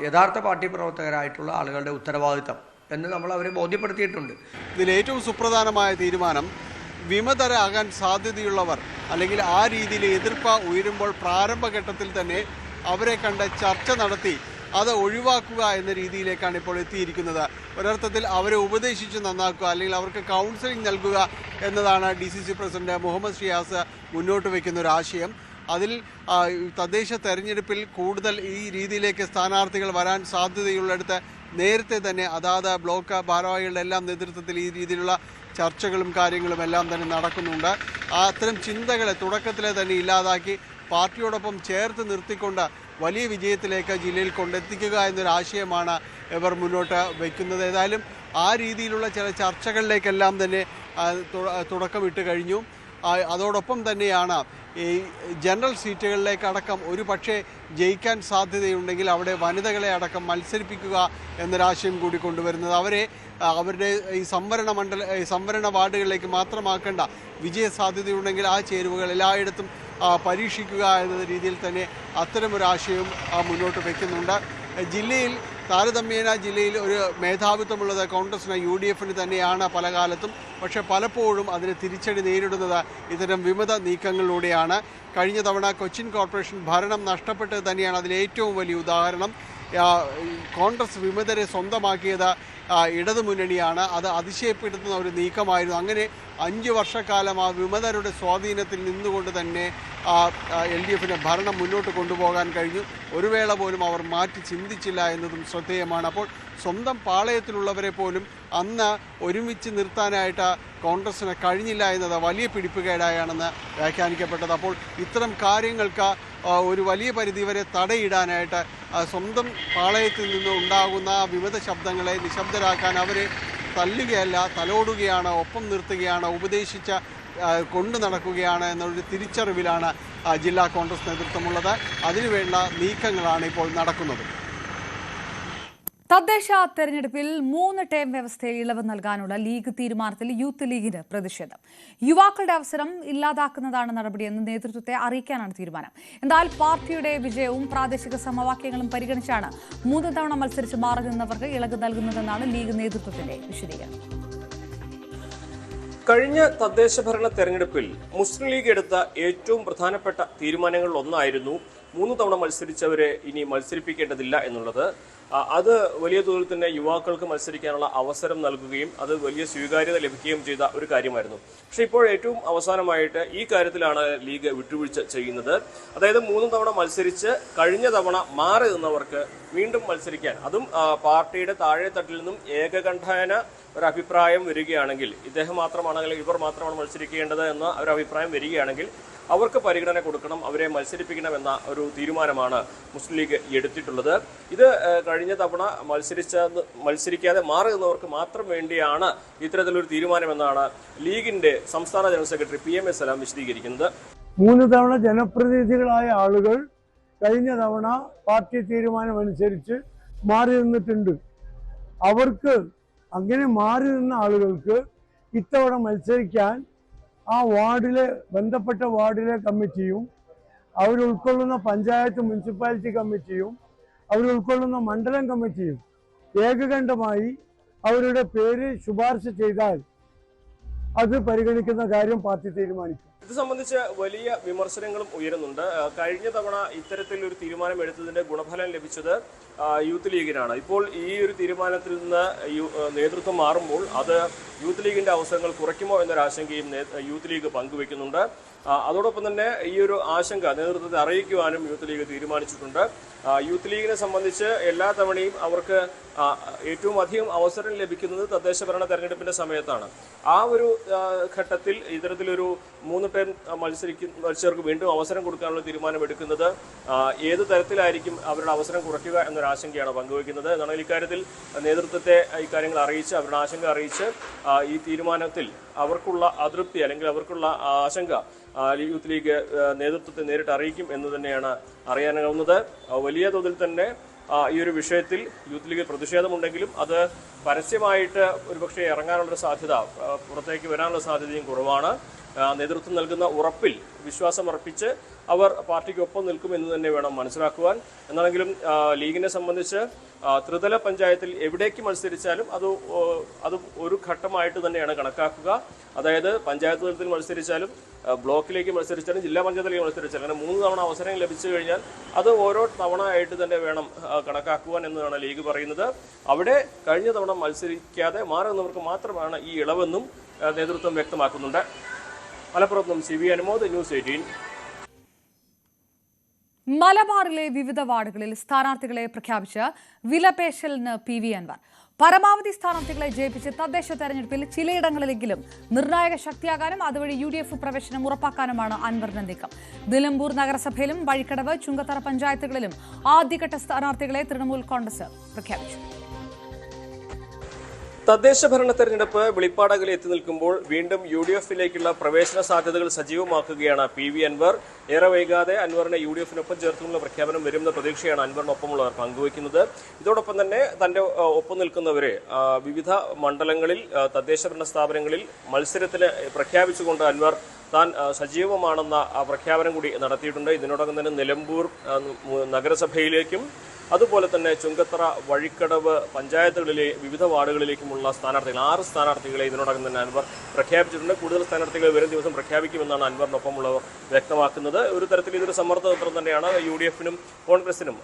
യഥാർത്ഥ പാർട്ടി പ്രവർത്തകരായിട്ടുള്ള ആളുകളുടെ ഉത്തരവാദിത്തം എന്ന് നമ്മൾ അവരെ ബോധ്യപ്പെടുത്തിയിട്ടുണ്ട്. ഇതിൽ ഏറ്റവും സുപ്രധാനമായ തീരുമാനം, വിമതരാകാൻ സാധ്യതയുള്ളവർ അല്ലെങ്കിൽ ആ രീതിയിൽ എതിർപ്പ് ഉയരുമ്പോൾ പ്രാരംഭഘട്ടത്തിൽ തന്നെ അവരെ കണ്ട് ചർച്ച നടത്തി അത് ഒഴിവാക്കുക എന്ന രീതിയിലേക്കാണ് ഇപ്പോൾ എത്തിയിരിക്കുന്നത്. ഒരർത്ഥത്തിൽ അവരെ ഉപദേശിച്ച് നന്നാക്കുക, അല്ലെങ്കിൽ അവർക്ക് കൗൺസിലിംഗ് നൽകുക എന്നതാണ് DCC പ്രസിഡന്റ് മുഹമ്മദ് ഷിയാസ് മുന്നോട്ട് വയ്ക്കുന്ന ഒരു ആശയം. അതിൽ തദ്ദേശ തെരഞ്ഞെടുപ്പിൽ കൂടുതൽ ഈ രീതിയിലേക്ക് സ്ഥാനാർത്ഥികൾ വരാൻ സാധ്യതയുള്ളിടത്ത് നേരത്തെ തന്നെ അതാത് ബ്ലോക്ക് ഭാരവാഹികളുടെ എല്ലാം നേതൃത്വത്തിൽ ഈ രീതിയിലുള്ള ചർച്ചകളും കാര്യങ്ങളും എല്ലാം തന്നെ നടക്കുന്നുണ്ട്. അത്തരം ചിന്തകളെ തുടക്കത്തിലെ തന്നെ ഇല്ലാതാക്കി പാർട്ടിയോടൊപ്പം ചേർത്ത് നിർത്തിക്കൊണ്ട് വലിയ വിജയത്തിലേക്ക് ജില്ലയിൽ കൊണ്ടെത്തിക്കുക എന്നൊരാശയമാണ് ഇവർ മുന്നോട്ട് വയ്ക്കുന്നത്. ഏതായാലും ആ രീതിയിലുള്ള ചില ചർച്ചകളിലേക്കെല്ലാം തന്നെ തുടക്കമിട്ട് കഴിഞ്ഞു. അതോടൊപ്പം തന്നെയാണ് ഈ ജനറൽ സീറ്റുകളിലേക്കടക്കം ഒരു പക്ഷേ ജയിക്കാൻ സാധ്യതയുണ്ടെങ്കിൽ അവിടെ വനിതകളെ അടക്കം മത്സരിപ്പിക്കുക എന്നൊരാശയം കൂടി കൊണ്ടുവരുന്നത്. അവരുടെ ഈ സംവരണ വാർഡുകളിലേക്ക് മാത്രമാക്കേണ്ട വിജയ സാധ്യതയുണ്ടെങ്കിൽ ആ ചേരുവകൾ എല്ലായിടത്തും പരീക്ഷിക്കുക എന്ന രീതിയിൽ തന്നെ അത്തരമൊരാശയവും മുന്നോട്ട് വയ്ക്കുന്നുണ്ട്. ജില്ലയിൽ താരതമ്യേന ജില്ലയിൽ ഒരു മേധാവിത്വമുള്ളത് കോൺഗ്രസിന് UDF-ന് തന്നെയാണ് പല കാലത്തും. പക്ഷേ പലപ്പോഴും അതിന് തിരിച്ചടി നേരിടുന്നത് ഇത്തരം വിമത നീക്കങ്ങളിലൂടെയാണ്. കഴിഞ്ഞ തവണ കൊച്ചിൻ കോർപ്പറേഷൻ ഭരണം നഷ്ടപ്പെട്ടത് തന്നെയാണ് അതിലേറ്റവും വലിയ ഉദാഹരണം. കോൺഗ്രസ് വിമതരെ സ്വന്തമാക്കിയത് ഇടതുമുന്നണിയാണ്. അത് അതിശയപ്പെടുത്തുന്ന ഒരു നീക്കമായിരുന്നു. അങ്ങനെ 5 വർഷക്കാലം ആ വിമതരുടെ സ്വാധീനത്തിൽ നിന്നുകൊണ്ട് തന്നെ LDF-ന് ഭരണം മുന്നോട്ട് കൊണ്ടുപോകാൻ കഴിഞ്ഞു. ഒരു വേള പോലും അവർ മാറ്റി ചിന്തിച്ചില്ല എന്നതും ശ്രദ്ധേയമാണ്. അപ്പോൾ സ്വന്തം പാളയത്തിലുള്ളവരെ പോലും അന്ന് ഒരുമിച്ച് നിർത്താനായിട്ട് കോൺഗ്രസിന് കഴിഞ്ഞില്ല എന്നത് വലിയ പിടിപ്പുകേടായാണെന്ന് വ്യാഖ്യാനിക്കപ്പെട്ടത്. അപ്പോൾ ഇത്തരം കാര്യങ്ങൾക്ക് ഒരു വലിയ പരിധിവരെ തടയിടാനായിട്ട് സ്വന്തം പാളയത്തിൽ നിന്ന് ഉണ്ടാകുന്ന വിമത ശബ്ദങ്ങളെ നിശബ്ദരാക്കാൻ അവരെ തല്ലുകയല്ല, തലോടുകയാണ്, ഒപ്പം നിർത്തുകയാണ്, ഉപദേശിച്ച് കൊണ്ടു നടക്കുകയാണ് എന്നൊരു തിരിച്ചറിവിലാണ് ജില്ലാ കോൺഗ്രസ് നേതൃത്വമുള്ളത്. അതിനുവേണ്ട നീക്കങ്ങളാണ് ഇപ്പോൾ നടക്കുന്നത്. തദ്ദേശ തെരഞ്ഞെടുപ്പിൽ 3 ടേം വ്യവസ്ഥയിൽ ഇളവ് നൽകാനുള്ള ലീഗ് തീരുമാനത്തിൽ യൂത്ത് ലീഗിന് പ്രതിഷേധം. യുവാക്കളുടെ അവസരം ഇല്ലാതാക്കുന്നതാണ് നടപടിയെന്ന് നേതൃത്വത്തെ അറിയിക്കാനാണ് തീരുമാനം. എന്നാൽ പാർട്ടിയുടെ വിജയവും പ്രാദേശിക സമവാക്യങ്ങളും പരിഗണിച്ചാണ് 3 തവണ മത്സരിച്ച് മാറി നിന്നവർക്ക് ഇളവ് നൽകുന്നതെന്നാണ് ലീഗ് നേതൃത്വത്തിന്റെ വിശദീകരണം. കഴിഞ്ഞ തദ്ദേശ ഭരണ തെരഞ്ഞെടുപ്പിൽ മുസ്ലിം ലീഗ് എടുത്ത ഏറ്റവും പ്രധാനപ്പെട്ട തീരുമാനങ്ങളിൽ ഒന്നായിരുന്നു 3 തവണ മത്സരിച്ചവരെ ഇനി മത്സരിപ്പിക്കേണ്ടതില്ല എന്നുള്ളത്. അത് വലിയ തോതിൽ തന്നെ യുവാക്കൾക്ക് മത്സരിക്കാനുള്ള അവസരം നൽകുകയും അത് വലിയ സ്വീകാര്യത ലഭിക്കുകയും ചെയ്ത ഒരു കാര്യമായിരുന്നു. പക്ഷേ ഇപ്പോൾ ഏറ്റവും അവസാനമായിട്ട് ഈ കാര്യത്തിലാണ് ലീഗ് വിട്ടുവീഴ്ച ചെയ്യുന്നത്. അതായത് 3 തവണ മത്സരിച്ച് കഴിഞ്ഞ തവണ മാറി നിന്നവർക്ക് വീണ്ടും മത്സരിക്കാൻ, അതും പാർട്ടിയുടെ താഴെത്തട്ടിൽ നിന്നും ഏകകണ്ഠേന ഒരു അഭിപ്രായം വരികയാണെങ്കിൽ, ഇദ്ദേഹം മാത്രമാണെങ്കിൽ ഇവർ മാത്രമാണ് മത്സരിക്കേണ്ടത് എന്ന ഒരു അഭിപ്രായം വരികയാണെങ്കിൽ അവർക്ക് പരിഗണന കൊടുക്കണം, അവരെ മത്സരിപ്പിക്കണമെന്ന ഒരു തീരുമാനമാണ് മുസ്ലിം ലീഗ് എടുത്തിട്ടുള്ളത്. ഇത് കഴിഞ്ഞ തവണ മത്സരിക്കാതെ മാറി നിന്നവർക്ക് മാത്രം വേണ്ടിയാണ് ഇത്തരത്തിലൊരു തീരുമാനമെന്നാണ് ലീഗിന്റെ സംസ്ഥാന ജനറൽ സെക്രട്ടറി PM.A. സലാം വിശദീകരിക്കുന്നത്. 3 തവണ ജനപ്രതിനിധികളായ ആളുകൾ കഴിഞ്ഞ തവണ പാർട്ടി തീരുമാനമനുസരിച്ച് മാറി നിന്നിട്ടുണ്ട്. അവർക്ക് അങ്ങനെ മാറി നിന്ന ആളുകൾക്ക് ഇത്തവണ മത്സരിക്കാൻ ആ ബന്ധപ്പെട്ട വാർഡിലെ കമ്മിറ്റിയും അവരുൾക്കൊള്ളുന്ന പഞ്ചായത്ത് മുനിസിപ്പാലിറ്റി കമ്മിറ്റിയും അവരുൾക്കൊള്ളുന്ന മണ്ഡലം കമ്മിറ്റിയും ഏകകണ്ഠമായി അവരുടെ പേര് ശുപാർശ ചെയ്താൽ അത് പരിഗണിക്കുന്ന കാര്യം പാർട്ടി തീരുമാനിക്കും. ഇത് സംബന്ധിച്ച് വലിയ വിമർശനങ്ങളും ഉയരുന്നുണ്ട്. കഴിഞ്ഞ തവണ ഇത്തരത്തിലൊരു തീരുമാനം എടുത്തതിന്റെ ഗുണഫലം ലഭിച്ചത് യൂത്ത് ലീഗിനാണ്. ഇപ്പോൾ ഈ ഒരു തീരുമാനത്തിൽ നിന്ന് നേതൃത്വം മാറുമ്പോൾ അത് യൂത്ത് ലീഗിന്റെ അവസരങ്ങൾ കുറയ്ക്കുമോ എന്നൊരാശങ്കയും യൂത്ത് ലീഗ് പങ്കുവെക്കുന്നുണ്ട്. അതോടൊപ്പം തന്നെ ഈ ഒരു ആശങ്ക നേതൃത്വത്തെ അറിയിക്കുവാനും യൂത്ത് ലീഗ് തീരുമാനിച്ചിട്ടുണ്ട്. യൂത്ത് ലീഗിനെ സംബന്ധിച്ച് എല്ലാ തവണയും അവർക്ക് ഏറ്റവും അധികം അവസരം ലഭിക്കുന്നത് തദ്ദേശ ഭരണ തെരഞ്ഞെടുപ്പിന്റെ സമയത്താണ്. ആ ഒരു ഘട്ടത്തിൽ ഇത്തരത്തിലൊരു 3 ടേം മത്സരിച്ചവർക്ക് വീണ്ടും അവസരം കൊടുക്കാനുള്ള തീരുമാനം എടുക്കുന്നത് ഏത് തരത്തിലായിരിക്കും അവരുടെ അവസരം കുറയ്ക്കുക എന്നൊരാശങ്കയാണ് പങ്കുവയ്ക്കുന്നത്. എന്നാണ് ഇക്കാര്യത്തിൽ നേതൃത്വത്തെ ഇക്കാര്യങ്ങൾ അറിയിച്ച് അവരുടെ ആശങ്ക അറിയിച്ച് ഈ തീരുമാനത്തിൽ അവർക്കുള്ള അതൃപ്തി അല്ലെങ്കിൽ അവർക്കുള്ള ആശങ്ക യൂത്ത് ലീഗ് നേതൃത്വത്തെ നേരിട്ട് അറിയിക്കും എന്ന് തന്നെയാണ് അറിയാനാവുന്നത്. വലിയ തോതിൽ തന്നെ ഈ ഒരു വിഷയത്തിൽ യൂത്ത് ലീഗ് പ്രതിഷേധമുണ്ടെങ്കിലും അത് പരസ്യമായിട്ട് ഒരുപക്ഷെ ഇറങ്ങാനുള്ളൊരു സാധ്യത, പുറത്തേക്ക് വരാനുള്ള സാധ്യതയും കുറവാണ്. നേതൃത്വം നൽകുന്ന ഉറപ്പിൽ വിശ്വാസമർപ്പിച്ച് അവർ പാർട്ടിക്കൊപ്പം നിൽക്കുമെന്ന് തന്നെ വേണം മനസ്സിലാക്കുവാൻ. എന്നാണെങ്കിലും ലീഗിനെ സംബന്ധിച്ച് ത്രിതല പഞ്ചായത്തിൽ എവിടേക്ക് മത്സരിച്ചാലും അത് ഒരു ഘട്ടമായിട്ട് തന്നെയാണ് കണക്കാക്കുക. അതായത് പഞ്ചായത്ത് തലത്തിൽ മത്സരിച്ചാലും ബ്ലോക്കിലേക്ക് മത്സരിച്ചാലും ജില്ലാ പഞ്ചായത്തിലേക്ക് മത്സരിച്ചാലും അങ്ങനെ 3 തവണ അവസരം ലഭിച്ചു കഴിഞ്ഞാൽ അത് ഓരോ തവണ ആയിട്ട് തന്നെ വേണം കണക്കാക്കുവാൻ എന്നാണ് ലീഗ് പറയുന്നത്. അവിടെ കഴിഞ്ഞ തവണ മത്സരിക്കാതെ മാറി നിന്നവർക്ക് മാത്രമാണ് ഈ ഇളവെന്നും നേതൃത്വം വ്യക്തമാക്കുന്നുണ്ട്. മലപ്പുറത്തും CB അനുമോദ്, ന്യൂസ് 18. മലബാറിലെ വിവിധ വാർഡുകളിൽ സ്ഥാനാർത്ഥികളെ പ്രഖ്യാപിച്ച് വിലപേശലിന് PV അൻവർ. പരമാവധി സ്ഥാനാർത്ഥികളെ ജയിപ്പിച്ച് തദ്ദേശ തെരഞ്ഞെടുപ്പിൽ ചിലയിടങ്ങളിലെങ്കിലും നിർണായക ശക്തിയാകാനും അതുവഴി UDF പ്രവേശനം ഉറപ്പാക്കാനുമാണ് അൻവറിന്റെ നീക്കം. നിലമ്പൂർ നഗരസഭയിലും വഴിക്കടവ്, ചുങ്കത്തറ പഞ്ചായത്തുകളിലും ആദ്യഘട്ട സ്ഥാനാർത്ഥികളെ തൃണമൂൽ കോൺഗ്രസ് പ്രഖ്യാപിച്ചു. തദ്ദേശ ഭരണ തെരഞ്ഞെടുപ്പ് വെളിപ്പാടകലെ എത്തി നിൽക്കുമ്പോൾ വീണ്ടും UDFിലേക്കുള്ള പ്രവേശന സാധ്യതകൾ സജീവമാക്കുകയാണ് PV അൻവർ. ഏറെ വൈകാതെ അൻവറിനെ UDFിനൊപ്പം ചേർത്തുള്ള പ്രഖ്യാപനം വരുമെന്ന പ്രതീക്ഷയാണ് അൻവറിനൊപ്പമുള്ളവർ പങ്കുവയ്ക്കുന്നത്. ഇതോടൊപ്പം തന്നെ തന്റെ ഒപ്പം നിൽക്കുന്നവരെ വിവിധ മണ്ഡലങ്ങളിൽ തദ്ദേശ ഭരണ സ്ഥാപനങ്ങളിൽ മത്സരത്തിന് പ്രഖ്യാപിച്ചുകൊണ്ട് അൻവർ താൻ സജീവമാണെന്ന പ്രഖ്യാപനം കൂടി നടത്തിയിട്ടുണ്ട്. ഇതിനോടകം തന്നെ നിലമ്പൂർ നഗരസഭയിലേക്കും അതുപോലെ തന്നെ ചുങ്കത്തറ, വഴിക്കടവ് പഞ്ചായത്തുകളിലെ വിവിധ വാർഡുകളിലേക്കുമുള്ള സ്ഥാനാർത്ഥികൾ 6 സ്ഥാനാർത്ഥികളെ ഇതിനോടകം തന്നെ അൻവർ പ്രഖ്യാപിച്ചിട്ടുണ്ട്. കൂടുതൽ സ്ഥാനാർത്ഥികളെ വരും ദിവസം പ്രഖ്യാപിക്കുമെന്നാണ് അൻവറിനൊപ്പമുള്ളവർ വ്യക്തമാക്കുന്നത്. ഒരു തരത്തിൽ ഇതൊരു സമ്മർദ്ദതന്ത്രം തന്നെയാണ്. UDFിനും കോൺഗ്രസിനും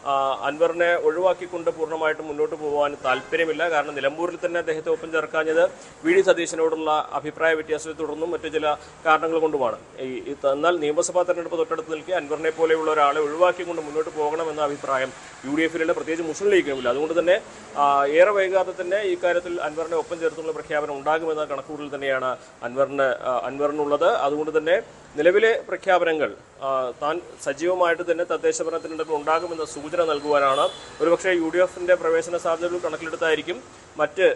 അൻവറിനെ ഒഴിവാക്കിക്കൊണ്ട് പൂർണ്ണമായിട്ടും മുന്നോട്ട് പോകാൻ താല്പര്യമില്ല. കാരണം നിലമ്പൂരിൽ തന്നെ അദ്ദേഹത്തെ ഒപ്പം ചേർക്കാഞ്ഞത് VD സതീശനോടുള്ള അഭിപ്രായ വ്യത്യാസത്തെ തുടർന്നും മറ്റു ചില കാരണങ്ങൾ കൊണ്ടുമാണ്. എന്നാൽ നിയമസഭാ തെരഞ്ഞെടുപ്പ് തൊട്ടടുത്ത് നിൽക്കെ അൻവറിനെ പോലെയുള്ള ഒരാളെ ഒഴിവാക്കിക്കൊണ്ട് മുന്നോട്ട് പോകണമെന്ന അഭിപ്രായം UDFിലുള്ള പ്രത്യേകിച്ച് മുസ്ലിം ലീഗിനുമില്ല. അതുകൊണ്ട് തന്നെ ഏറെ വൈകാതെ തന്നെ ഇക്കാര്യത്തിൽ അൻവറിനെ ഒപ്പം ചേർത്തുള്ള പ്രഖ്യാപനം ഉണ്ടാകുമെന്ന കണക്കുകൂടൽ തന്നെയാണ് അൻവറിനുള്ളത്. അതുകൊണ്ട് തന്നെ നിലവിലെ പ്രഖ്യാപനങ്ങൾ താൻ സജീവമായിട്ട് തന്നെ തദ്ദേശ ഭരണ തെരഞ്ഞെടുപ്പ് ഉണ്ടാകുമെന്ന സൂചന നൽകുവാനാണ്. ഒരുപക്ഷെ UDFിന്റെ പ്രവേശന സാധ്യതകൾ കണക്കിലെടുത്തായിരിക്കും മറ്റ്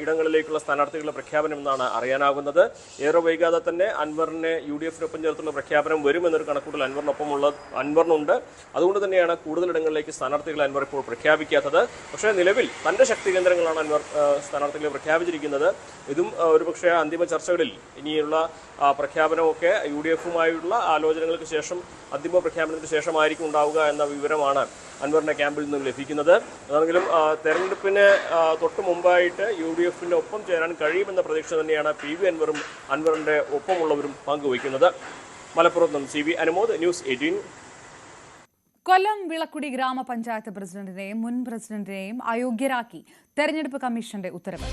ഇടങ്ങളിലേക്കുള്ള സ്ഥാനാർത്ഥികളുടെ പ്രഖ്യാപനം എന്നാണ് അറിയാനാകുന്നത്. ഏറെ വൈകാതെ തന്നെ അൻവറിനെ UDFിനൊപ്പം ചേർത്തുള്ള പ്രഖ്യാപനം വരുമെന്നൊരു കണക്കൂട്ടൽ അൻവറിനുണ്ട്. അതുകൊണ്ട് തന്നെയാണ് കൂടുതലിടങ്ങളിലേക്ക് സ്ഥാനാർത്ഥികളെ അൻവർ ഇപ്പോൾ പ്രഖ്യാപിക്കാത്തത്. പക്ഷേ നിലവിൽ തന്റെ ശക്തി കേന്ദ്രങ്ങളാണ് അൻവർ സ്ഥാനാർത്ഥികളെ പ്രഖ്യാപിച്ചിരിക്കുന്നത്. ഇതും ഒരുപക്ഷെ അന്തിമ ചർച്ചകളിൽ ഇനിയുള്ള പ്രഖ്യാപനമൊക്കെ UDFുമായുള്ള ആലോചനകൾക്ക് ശേഷം അന്തിമ പ്രഖ്യാപനത്തിന് ശേഷമായിരിക്കും ഉണ്ടാവുക എന്ന വിവരമാണ് അൻവറിന്റെ ക്യാമ്പിൽ നിന്നും ലഭിക്കുന്നത്. അതാണെങ്കിലും തെരഞ്ഞെടുപ്പിന് തൊട്ട് മുമ്പായിട്ട് UDFിന്റെ ഒപ്പം ചേരാൻ കഴിയുമെന്ന പ്രതീക്ഷ തന്നെയാണ് PV അൻവറും അൻവറിന്റെ ഒപ്പമുള്ളവരും പങ്കുവയ്ക്കുന്നത്. മലപ്പുറത്ത് നിന്നും CB അനുമോദ്, ന്യൂസ് 18. കൊല്ലം വിളക്കുടി ഗ്രാമപഞ്ചായത്ത് പ്രസിഡന്റിനെയും മുൻ പ്രസിഡന്റിനെയും അയോഗ്യരാക്കി തെരഞ്ഞെടുപ്പ് കമ്മീഷന്റെ ഉത്തരവ്.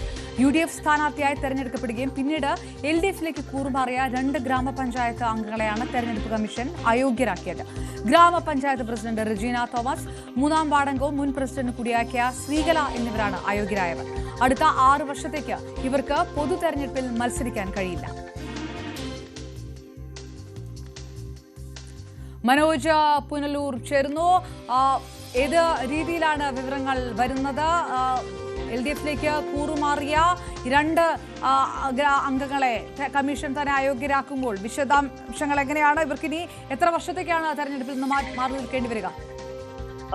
UDF സ്ഥാനാർത്ഥിയായി തെരഞ്ഞെടുക്കപ്പെടുകയും പിന്നീട് LDFിലേക്ക് കൂറുമാറിയ 2 ഗ്രാമപഞ്ചായത്ത് അംഗങ്ങളെയാണ് തെരഞ്ഞെടുപ്പ് കമ്മീഷൻ അയോഗ്യരാക്കിയത്. ഗ്രാമപഞ്ചായത്ത് പ്രസിഡന്റ് റെജീന തോമസ്, 3-ാം വാർഡംഗവും മുൻ പ്രസിഡന്റ് കൂടിയാക്കിയ ശ്രീകല എന്നിവരാണ് അയോഗ്യരായവർ. അടുത്ത 6 വർഷത്തേക്ക് ഇവർക്ക് പൊതു തെരഞ്ഞെടുപ്പിൽ മത്സരിക്കാൻ കഴിയില്ല. മനോജ് പുനലൂർ ചേർന്നു. ഏത് രീതിയിലാണ് വിവരങ്ങൾ വരുന്നത്? LDFിലേക്ക് കൂറുമാറിയ 2 അംഗങ്ങളെ കമ്മീഷൻ തന്നെ അയോഗ്യരാക്കുമ്പോൾ വിശദാംശങ്ങൾ എങ്ങനെയാണ്? ഇവർക്കിനി എത്ര വർഷത്തേക്കാണ് തെരഞ്ഞെടുപ്പിൽ നിന്ന് മാറി നിൽക്കേണ്ടി വരിക?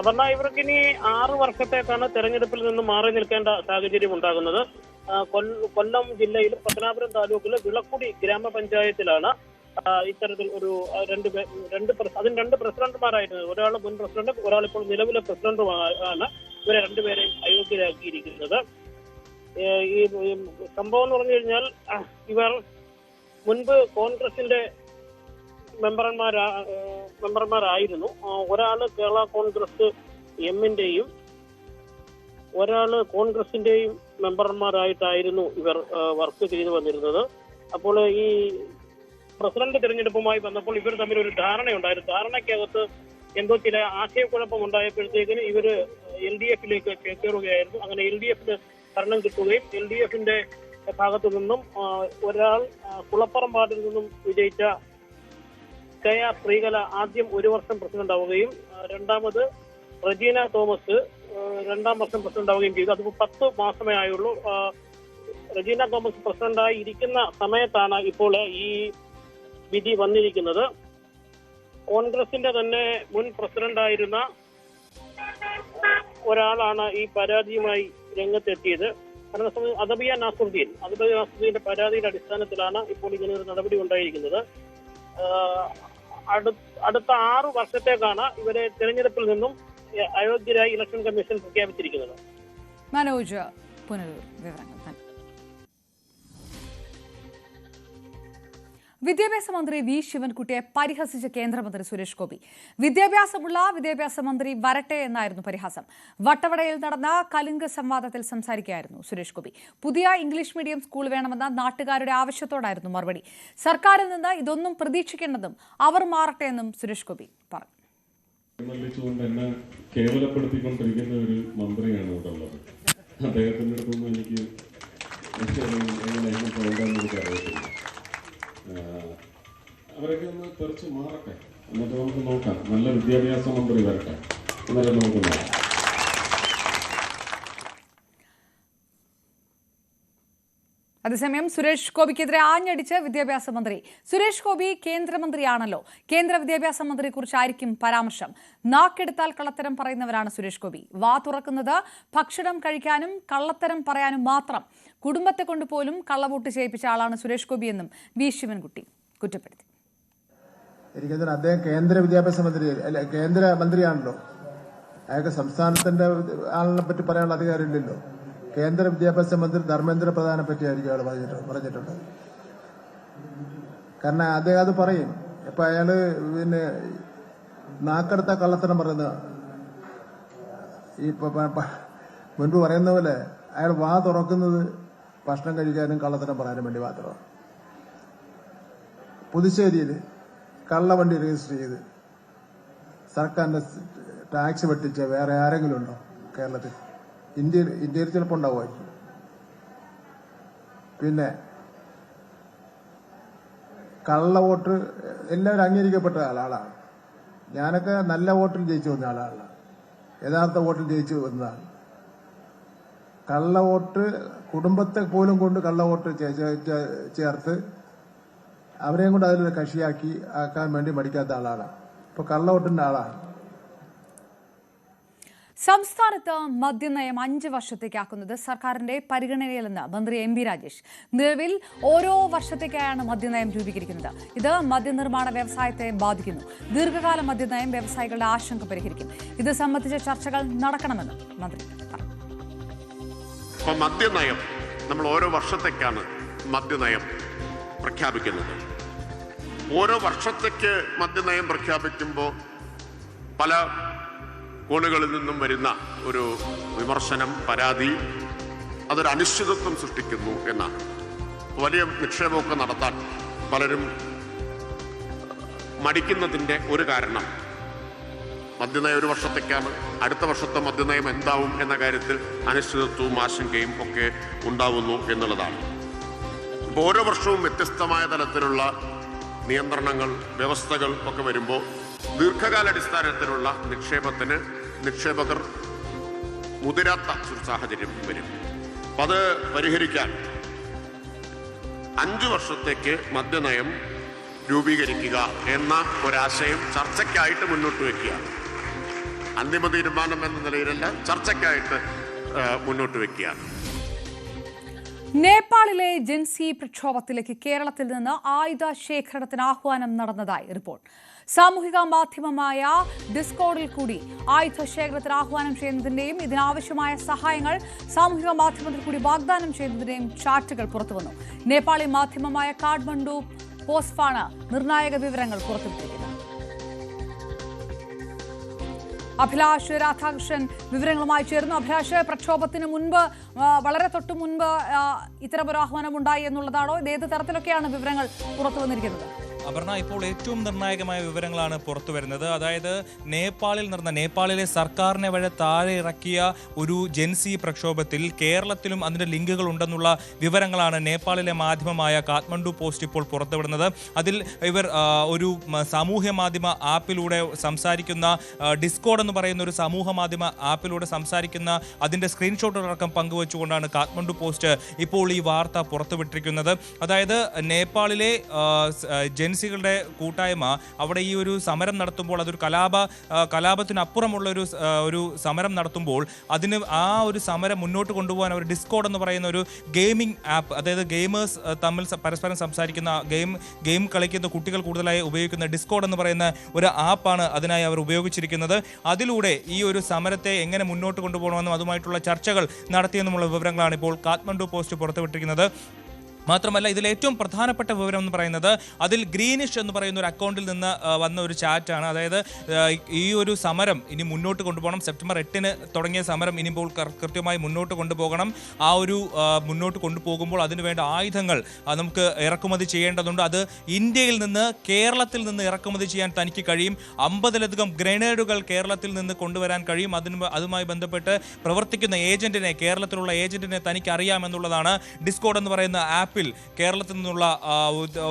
അപർണ, ഇവർക്കിനി 6 വർഷത്തേക്കാണ് തെരഞ്ഞെടുപ്പിൽ നിന്ന് മാറി നിൽക്കേണ്ട സാഹചര്യം ഉണ്ടാകുന്നത്. കൊല്ലം ജില്ലയിൽ പത്തനാപുരം താലൂക്കിലെ വിളക്കുടി ഗ്രാമപഞ്ചായത്തിലാണ് ഇത്തരത്തിൽ ഒരു 2 പ്രസിഡന്റുമാരായിരുന്നു. ഒരാൾ മുൻ പ്രസിഡന്റും ഒരാൾ ഇപ്പോൾ നിലവിലെ പ്രസിഡന്റുമാണ്. ഇവരെ 2 പേരെയും അയോഗ്യരാക്കിയിരിക്കുന്നത്. ഈ സംഭവം എന്ന് പറഞ്ഞു കഴിഞ്ഞാൽ ഇവർ മുൻപ് കോൺഗ്രസിന്റെ മെമ്പർമാരായിരുന്നു. ഒരാള് കേരള കോൺഗ്രസ് എമ്മിന്റെയും ഒരാള് കോൺഗ്രസിന്റെയും മെമ്പർമാരായിട്ടായിരുന്നു ഇവർ വർക്ക് ചെയ്തു വന്നിരുന്നത്. അപ്പോൾ ഈ പ്രസിഡന്റ് തിരഞ്ഞെടുപ്പുമായി വന്നപ്പോൾ ഇവർ തമ്മിൽ ഒരു ധാരണയുണ്ടായിരുന്നു. ധാരണയ്ക്കകത്ത് എന്തോ ചില ആശയക്കുഴപ്പം ഉണ്ടായപ്പോഴത്തേക്കിന് ഇവര് LDFിലേക്ക് ചേക്കേറുകയായിരുന്നു. അങ്ങനെ LDFിന് ഭരണം കിട്ടുകയും LDFിന്റെ ഭാഗത്തു നിന്നും ഒരാൾ കുളപ്പുറം വാർഡിൽ നിന്നും വിജയിച്ച KR ശ്രീകല ആദ്യം 1 വർഷം പ്രസിഡന്റ് ആവുകയും രണ്ടാമത് റെജീന തോമസ് 2-ാം വർഷം പ്രസിഡന്റ് ആവുകയും ചെയ്തു. അതിപ്പോൾ 10 മാസമേ ആയുള്ളൂ. റെജീന തോമസ് പ്രസിഡന്റായി ഇരിക്കുന്ന സമയത്താണ് ഇപ്പോൾ ഈ വിധി വന്നിരിക്കുന്നത്. കോൺഗ്രസിന്റെ തന്നെ മുൻ പ്രസിഡന്റായിരുന്ന ഒരാളാണ് ഈ പരാതിയുമായി രംഗത്തെത്തിയത്. അദബിയ നാസുദ്ദീന്റെ പരാതിയുടെ അടിസ്ഥാനത്തിലാണ് ഇപ്പോൾ ഇങ്ങനെ ഒരു നടപടി ഉണ്ടായിരിക്കുന്നത്. അടുത്ത 6 വർഷത്തേക്കാണ് ഇവരെ തെരഞ്ഞെടുപ്പിൽ നിന്നും അയോഗ്യരായി ഇലക്ഷൻ കമ്മീഷൻ പ്രഖ്യാപിച്ചിരിക്കുന്നത്. മനോജ് പുനലൂർ വിവരങ്ങൾ. വിദ്യാഭ്യാസ മന്ത്രി വി ശിവൻകുട്ടിയെ പരിഹസിച്ച കേന്ദ്രമന്ത്രി സുരേഷ് ഗോപി. വിദ്യാഭ്യാസമുള്ള വിദ്യാഭ്യാസ മന്ത്രി വരട്ടെ എന്നായിരുന്നു പരിഹാസം. വട്ടവടയിൽ നടന്ന കലുങ്ക് സംവാദത്തിൽ സംസാരിക്കുകയായിരുന്നു സുരേഷ് ഗോപി. പുതിയ ഇംഗ്ലീഷ് മീഡിയം സ്കൂൾ വേണമെന്ന നാട്ടുകാരുടെ ആവശ്യത്തോടായിരുന്നു മറുപടി. സർക്കാരിൽ നിന്ന് ഇതൊന്നും പ്രതീക്ഷിക്കേണ്ടതും അവർ മാറട്ടെ എന്നും സുരേഷ് ഗോപി പറഞ്ഞു. മല്ലിച്ചുകൊണ്ട് എന്നെ കേവലപ്പെടുത്തിക്കൊണ്ടിരിക്കുന്ന ഒരു മന്ത്രിയാണ് ഇവിടെ ഉള്ളത്. അദ്ദേഹത്തിൻ്റെ അടുത്തൊന്നും എനിക്ക് എങ്ങനെയാണ് പോകേണ്ടതെന്ന് എനിക്ക് അറിയത്തില്ല. അവരൊക്കെ ഒന്ന് തെറിച്ച് മാറട്ടെ, എന്നിട്ട് നമുക്ക് നോക്കാം. നല്ല വിദ്യാഭ്യാസ മന്ത്രി വരട്ടെ, എന്നാലും നമുക്ക് നോക്കാം. അതേസമയം സുരേഷ് ഗോപിക്കെതിരെ ആഞ്ഞടിച്ച് വിദ്യാഭ്യാസ മന്ത്രി. സുരേഷ് ഗോപി കേന്ദ്രമന്ത്രിയാണല്ലോ, കേന്ദ്ര വിദ്യാഭ്യാസ മന്ത്രിയെ കുറിച്ചായിരിക്കും പരാമർശം. നാക്കെടുത്താൽ കള്ളത്തരം പറയുന്നവരാണ് സുരേഷ് ഗോപി. വാ തുറക്കുന്നത് ഭക്ഷണം കഴിക്കാനും കള്ളത്തരം പറയാനും മാത്രം. കുടുംബത്തെ കൊണ്ടുപോലും കള്ളവോട്ട് ചെയ്യിപ്പിച്ച ആളാണ് സുരേഷ് ഗോപി എന്നും വി ശിവൻകുട്ടി കുറ്റപ്പെടുത്തി. എനിക്കതിന് അദ്ദേഹം കേന്ദ്ര വിദ്യാഭ്യാസ മന്ത്രി അല്ല, കേന്ദ്ര മന്ത്രിയാണല്ലോ. അയാൾക്ക് സംസ്ഥാനത്തിന്റെ ആളിനെ പറ്റി പറയാനുള്ള അധികാരമില്ലല്ലോ. കേന്ദ്ര വിദ്യാഭ്യാസ മന്ത്രി ധർമ്മേന്ദ്ര പ്രധാനെ പറ്റിയായിരിക്കും അയാൾ പറഞ്ഞിട്ടുണ്ട്. കാരണം അദ്ദേഹം അത് പറയും. ഇപ്പൊ അയാള് പിന്നെ നാക്കെടുത്ത കള്ളത്തരം പറയുന്ന ഈ മുൻപ് പറയുന്ന പോലെ അയാൾ വാ തുറക്കുന്നത് ഭക്ഷണം കഴിക്കാനും കള്ളത്തരം പറയാനും വേണ്ടി മാത്രമാണ്. പുതുശ്ശേരിയിൽ കള്ളവണ്ടി രജിസ്റ്റർ ചെയ്ത് സർക്കാരിന്റെ ടാക്സ് വെട്ടിച്ച വേറെ ആരെങ്കിലും ഉണ്ടോ കേരളത്തിൽ? ഇന്ത്യയിൽ ചിലപ്പോൾ ഉണ്ടാവുമായിരിക്കും. പിന്നെ കള്ളവോട്ട് എല്ലാവരും അംഗീകരിക്കപ്പെട്ട ആളാണ്. ഞാനൊക്കെ നല്ല വോട്ടിൽ ജയിച്ചു വന്ന ആളാണ്, യഥാർത്ഥ വോട്ടിൽ ജയിച്ചു വന്നതാണ്. കള്ളവോട്ട് കുടുംബത്തെ പോലും കൊണ്ട് കള്ളവോട്ട് ചേർത്ത് അവരെയും കൊണ്ട് അതിലൊരു കക്ഷിയാക്കി ആക്കാൻ വേണ്ടി മടിക്കാത്ത ആളാണ്. ഇപ്പൊ കള്ളവോട്ടിന്റെ ആളാണ്. സംസ്ഥാനത്ത് മദ്യനയം 5 വർഷത്തേക്കാക്കുന്നത് സർക്കാരിന്റെ പരിഗണനയിലെന്ന് മന്ത്രി എം. ബി. രാജേഷ്. നിലവിൽ ഓരോ വർഷത്തേക്കായാണ് മദ്യനയം രൂപീകരിക്കുന്നത്. ഇത് മദ്യനിർമ്മാണ വ്യവസായത്തെ ബാധിക്കുന്നു. ദീർഘകാല മദ്യനയം വ്യവസായികളുടെ ആശങ്ക പരിഹരിക്കും. ഇത് സംബന്ധിച്ച ചർച്ചകൾ നടക്കണമെന്ന് മന്ത്രി പറഞ്ഞു. മദ്യനയം നമ്മൾ ഓരോ വർഷത്തേക്കാണ് മദ്യനയം പ്രഖ്യാപിക്കുന്നത്. ഓരോ വർഷത്തേക്ക് മദ്യനയം പ്രഖ്യാപിക്കുമ്പോൾ പല കോണുകളിൽ നിന്നും വരുന്ന ഒരു വിമർശനം, പരാതി, അതൊരു അനിശ്ചിതത്വം സൃഷ്ടിക്കുന്നു എന്നാണ്. വലിയ നിക്ഷേപമൊക്കെ നടത്താൻ പലരും മടിക്കുന്നതിൻ്റെ ഒരു കാരണം മദ്യനയം ഒരു വർഷത്തേക്കാണ്. അടുത്ത വർഷത്തെ മദ്യനയം എന്താവും എന്ന കാര്യത്തിൽ അനിശ്ചിതത്വവും ആശങ്കയും ഒക്കെ ഉണ്ടാവുന്നു എന്നുള്ളതാണ്. ഇപ്പോൾ ഓരോ വർഷവും വ്യത്യസ്തമായ തലത്തിലുള്ള നിയന്ത്രണങ്ങൾ, വ്യവസ്ഥകൾ ഒക്കെ വരുമ്പോൾ ദീർഘകാലാടിസ്ഥാനത്തിലുള്ള നിക്ഷേപത്തിന് നിക്ഷേപകർ മുതിരാത്ത ഒരു സാഹചര്യം വരും. അപ്പം അത് പരിഹരിക്കാൻ 5 വർഷത്തേക്ക് മദ്യനയം രൂപീകരിക്കുക എന്ന ഒരാശയം ചർച്ചയ്ക്കായിട്ട് മുന്നോട്ട് വയ്ക്കുകയാണ്. അന്തിമ തീരുമാനം എന്ന നിലയിലല്ല, ചർച്ചയ്ക്കായിട്ട് മുന്നോട്ട് വയ്ക്കുകയാണ്. നേപ്പാളിലെ ജൻസി പ്രക്ഷോഭത്തിലേക്ക് കേരളത്തിൽ നിന്ന് ആയുധ ശേഖരണത്തിന് ആഹ്വാനം നടന്നതായി റിപ്പോർട്ട്. സാമൂഹിക മാധ്യമമായ ഡിസ്കോഡിൽ കൂടി ആയുധ ശേഖരത്തിന് ആഹ്വാനം ചെയ്യുന്നതിന്റെയും ഇതിനാവശ്യമായ സഹായങ്ങൾ സാമൂഹിക മാധ്യമത്തിൽ കൂടി വാഗ്ദാനം ചെയ്യുന്നതിന്റെയും ചാറ്റുകൾ പുറത്തുവന്നു. നേപ്പാളി മാധ്യമമായ കാഠ്മണ്ഡു പോസ്റ്റാണ് നിർണായക വിവരങ്ങൾ പുറത്തുവിട്ടിരിക്കുന്നത്. അഭിലാഷ് രാധാകൃഷ്ണൻ വിവരങ്ങളുമായി ചേർന്നു. അഭിലാഷ്, പ്രക്ഷോഭത്തിന് മുൻപ് വളരെ തൊട്ടു മുൻപ് ഇത്തരമൊരു ആഹ്വാനം ഉണ്ടായി എന്നുള്ളതാണോ? ഇത് ഏത് തരത്തിലൊക്കെയാണ് വിവരങ്ങൾ പുറത്തു വന്നിരിക്കുന്നത്? അപർണ, ഇപ്പോൾ ഏറ്റവും നിർണായകമായ വിവരങ്ങളാണ് പുറത്തു വരുന്നത്. അതായത് നേപ്പാളിലെ സർക്കാരിനെ വഴി താഴെ ഇറക്കിയ ഒരു ജൻസി പ്രക്ഷോഭത്തിൽ കേരളത്തിലും അതിൻ്റെ ലിങ്കുകൾ ഉണ്ടെന്നുള്ള വിവരങ്ങളാണ് നേപ്പാളിലെ മാധ്യമമായ കാഠ്മണ്ഡു പോസ്റ്റ് ഇപ്പോൾ പുറത്തുവിടുന്നത്. അതിൽ ഇവർ ഒരു സാമൂഹ്യ മാധ്യമ ആപ്പിലൂടെ സംസാരിക്കുന്ന ഡിസ്കോഡ് എന്ന് പറയുന്ന ഒരു സമൂഹ മാധ്യമ ആപ്പിലൂടെ സംസാരിക്കുന്ന അതിൻ്റെ സ്ക്രീൻഷോട്ടുകളടക്കം പങ്കുവച്ചുകൊണ്ടാണ് കാഠ്മണ്ഡു പോസ്റ്റ് ഇപ്പോൾ ഈ വാർത്ത പുറത്തുവിട്ടിരിക്കുന്നത്. അതായത് നേപ്പാളിലെ ജൻസികളുടെ കൂട്ടായ്മ അവിടെ ഈ ഒരു സമരം നടത്തുമ്പോൾ അതൊരു കലാപത്തിനപ്പുറമുള്ള ഒരു സമരം നടത്തുമ്പോൾ അതിന് ആ ഒരു സമരം മുന്നോട്ട് കൊണ്ടുപോകാൻ അവർ ഡിസ്കോഡ് എന്ന് പറയുന്ന ഒരു ഗെയിമിംഗ് ആപ്പ്, അതായത് ഗെയിമേഴ്സ് തമ്മിൽ പരസ്പരം സംസാരിക്കുന്ന ഗെയിം കളിക്കുന്ന കുട്ടികൾ കൂടുതലായി ഉപയോഗിക്കുന്ന ഡിസ്കോഡ് എന്ന് പറയുന്ന ഒരു ആപ്പാണ് അതിനായി അവർ ഉപയോഗിച്ചിരിക്കുന്നത്. അതിലൂടെ ഈ ഒരു സമരത്തെ എങ്ങനെ മുന്നോട്ട് കൊണ്ടുപോകണമെന്നും അതുമായിട്ടുള്ള ചർച്ചകൾ നടത്തിയെന്നുമുള്ള വിവരങ്ങളാണ് ഇപ്പോൾ കാഠ്മണ്ഡു പോസ്റ്റ് പുറത്തുവിട്ടിരിക്കുന്നത്. മാത്രമല്ല ഇതിൽ ഏറ്റവും പ്രധാനപ്പെട്ട വിവരം എന്ന് പറയുന്നത് അതിൽ ഗ്രീനിഷ് എന്ന് പറയുന്ന ഒരു അക്കൗണ്ടിൽ നിന്ന് വന്ന ഒരു ചാറ്റാണ്. അതായത് ഈ ഒരു സമരം ഇനി മുന്നോട്ട് കൊണ്ടുപോകണം. സെപ്റ്റംബർ 8-ന് തുടങ്ങിയ സമരം ഇനിയിപ്പോൾ കൃത്യമായി മുന്നോട്ട് കൊണ്ടുപോകണം. ആ ഒരു മുന്നോട്ട് കൊണ്ടുപോകുമ്പോൾ അതിനുവേണ്ട ആയുധങ്ങൾ നമുക്ക് ഇറക്കുമതി ചെയ്യേണ്ടതുണ്ട്. അത് ഇന്ത്യയിൽ നിന്ന് കേരളത്തിൽ നിന്ന് ഇറക്കുമതി ചെയ്യാൻ തനിക്ക് കഴിയും. 50-ലധികം ഗ്രനേഡുകൾ കേരളത്തിൽ നിന്ന് കൊണ്ടുവരാൻ കഴിയും. അതുമായി ബന്ധപ്പെട്ട് പ്രവർത്തിക്കുന്ന ഏജന്റിനെ, കേരളത്തിലുള്ള ഏജന്റിനെ തനിക്ക് അറിയാമെന്നുള്ളതാണ് ഡിസ്കോഡ് എന്ന് പറയുന്ന ആപ്പിൽ കേരളത്തിൽ നിന്നുള്ള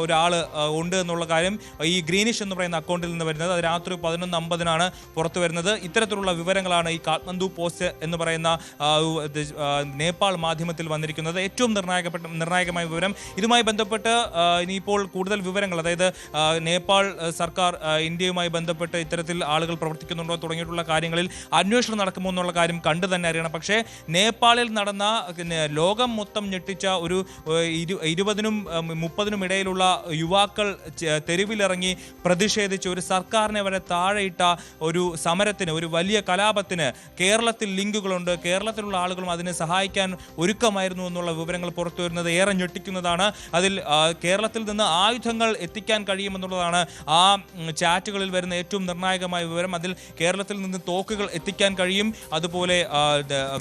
ഒരാൾ ഉണ്ട് എന്നുള്ള കാര്യം ഈ ഗ്രീനിഷ് എന്ന് പറയുന്ന അക്കൗണ്ടിൽ നിന്ന് വരുന്നത്. അത് രാത്രി 11:50-നാണ് പുറത്തു വരുന്നത്. ഇത്തരത്തിലുള്ള വിവരങ്ങളാണ് ഈ കാഠ്മണ്ഡു പോസ്റ്റ് എന്ന് പറയുന്ന നേപ്പാൾ മാധ്യമത്തിൽ വന്നിരിക്കുന്നത്. ഏറ്റവും നിർണായകമായ വിവരം. ഇതുമായി ബന്ധപ്പെട്ട് ഇനിയിപ്പോൾ കൂടുതൽ വിവരങ്ങൾ, അതായത് നേപ്പാൾ സർക്കാർ ഇന്ത്യയുമായി ബന്ധപ്പെട്ട് ഇത്തരത്തിൽ ആളുകൾ പ്രവർത്തിക്കുന്നുണ്ടോ തുടങ്ങിയിട്ടുള്ള കാര്യങ്ങളിൽ അന്വേഷണം നടക്കുമോ എന്നുള്ള കാര്യം കണ്ടു തന്നെ അറിയണം. പക്ഷേ നേപ്പാളിൽ നടന്ന ലോകം മൊത്തം ഞെട്ടിച്ച ഒരു 20-നും 30-നും ഇടയിലുള്ള യുവാക്കൾ തെരുവിലിറങ്ങി പ്രതിഷേധിച്ച് ഒരു സർക്കാരിനെ വരെ താഴെയിട്ട ഒരു സമരത്തിന്, ഒരു വലിയ കലാപത്തിന് കേരളത്തിൽ ലിങ്കുകളുണ്ട്. കേരളത്തിലുള്ള ആളുകളും അതിനെ സഹായിക്കാൻ ഒരുക്കമായിരുന്നു എന്നുള്ള വിവരങ്ങൾ പുറത്തു വരുന്നത് ഏറെ ഞെട്ടിക്കുന്നതാണ്. അതിൽ കേരളത്തിൽ നിന്ന് ആയുധങ്ങൾ എത്തിക്കാൻ കഴിയുമെന്നുള്ളതാണ് ആ ചാറ്റുകളിൽ വരുന്ന ഏറ്റവും നിർണായകമായ വിവരം. അതിൽ കേരളത്തിൽ നിന്ന് തോക്കുകൾ എത്തിക്കാൻ കഴിയും, അതുപോലെ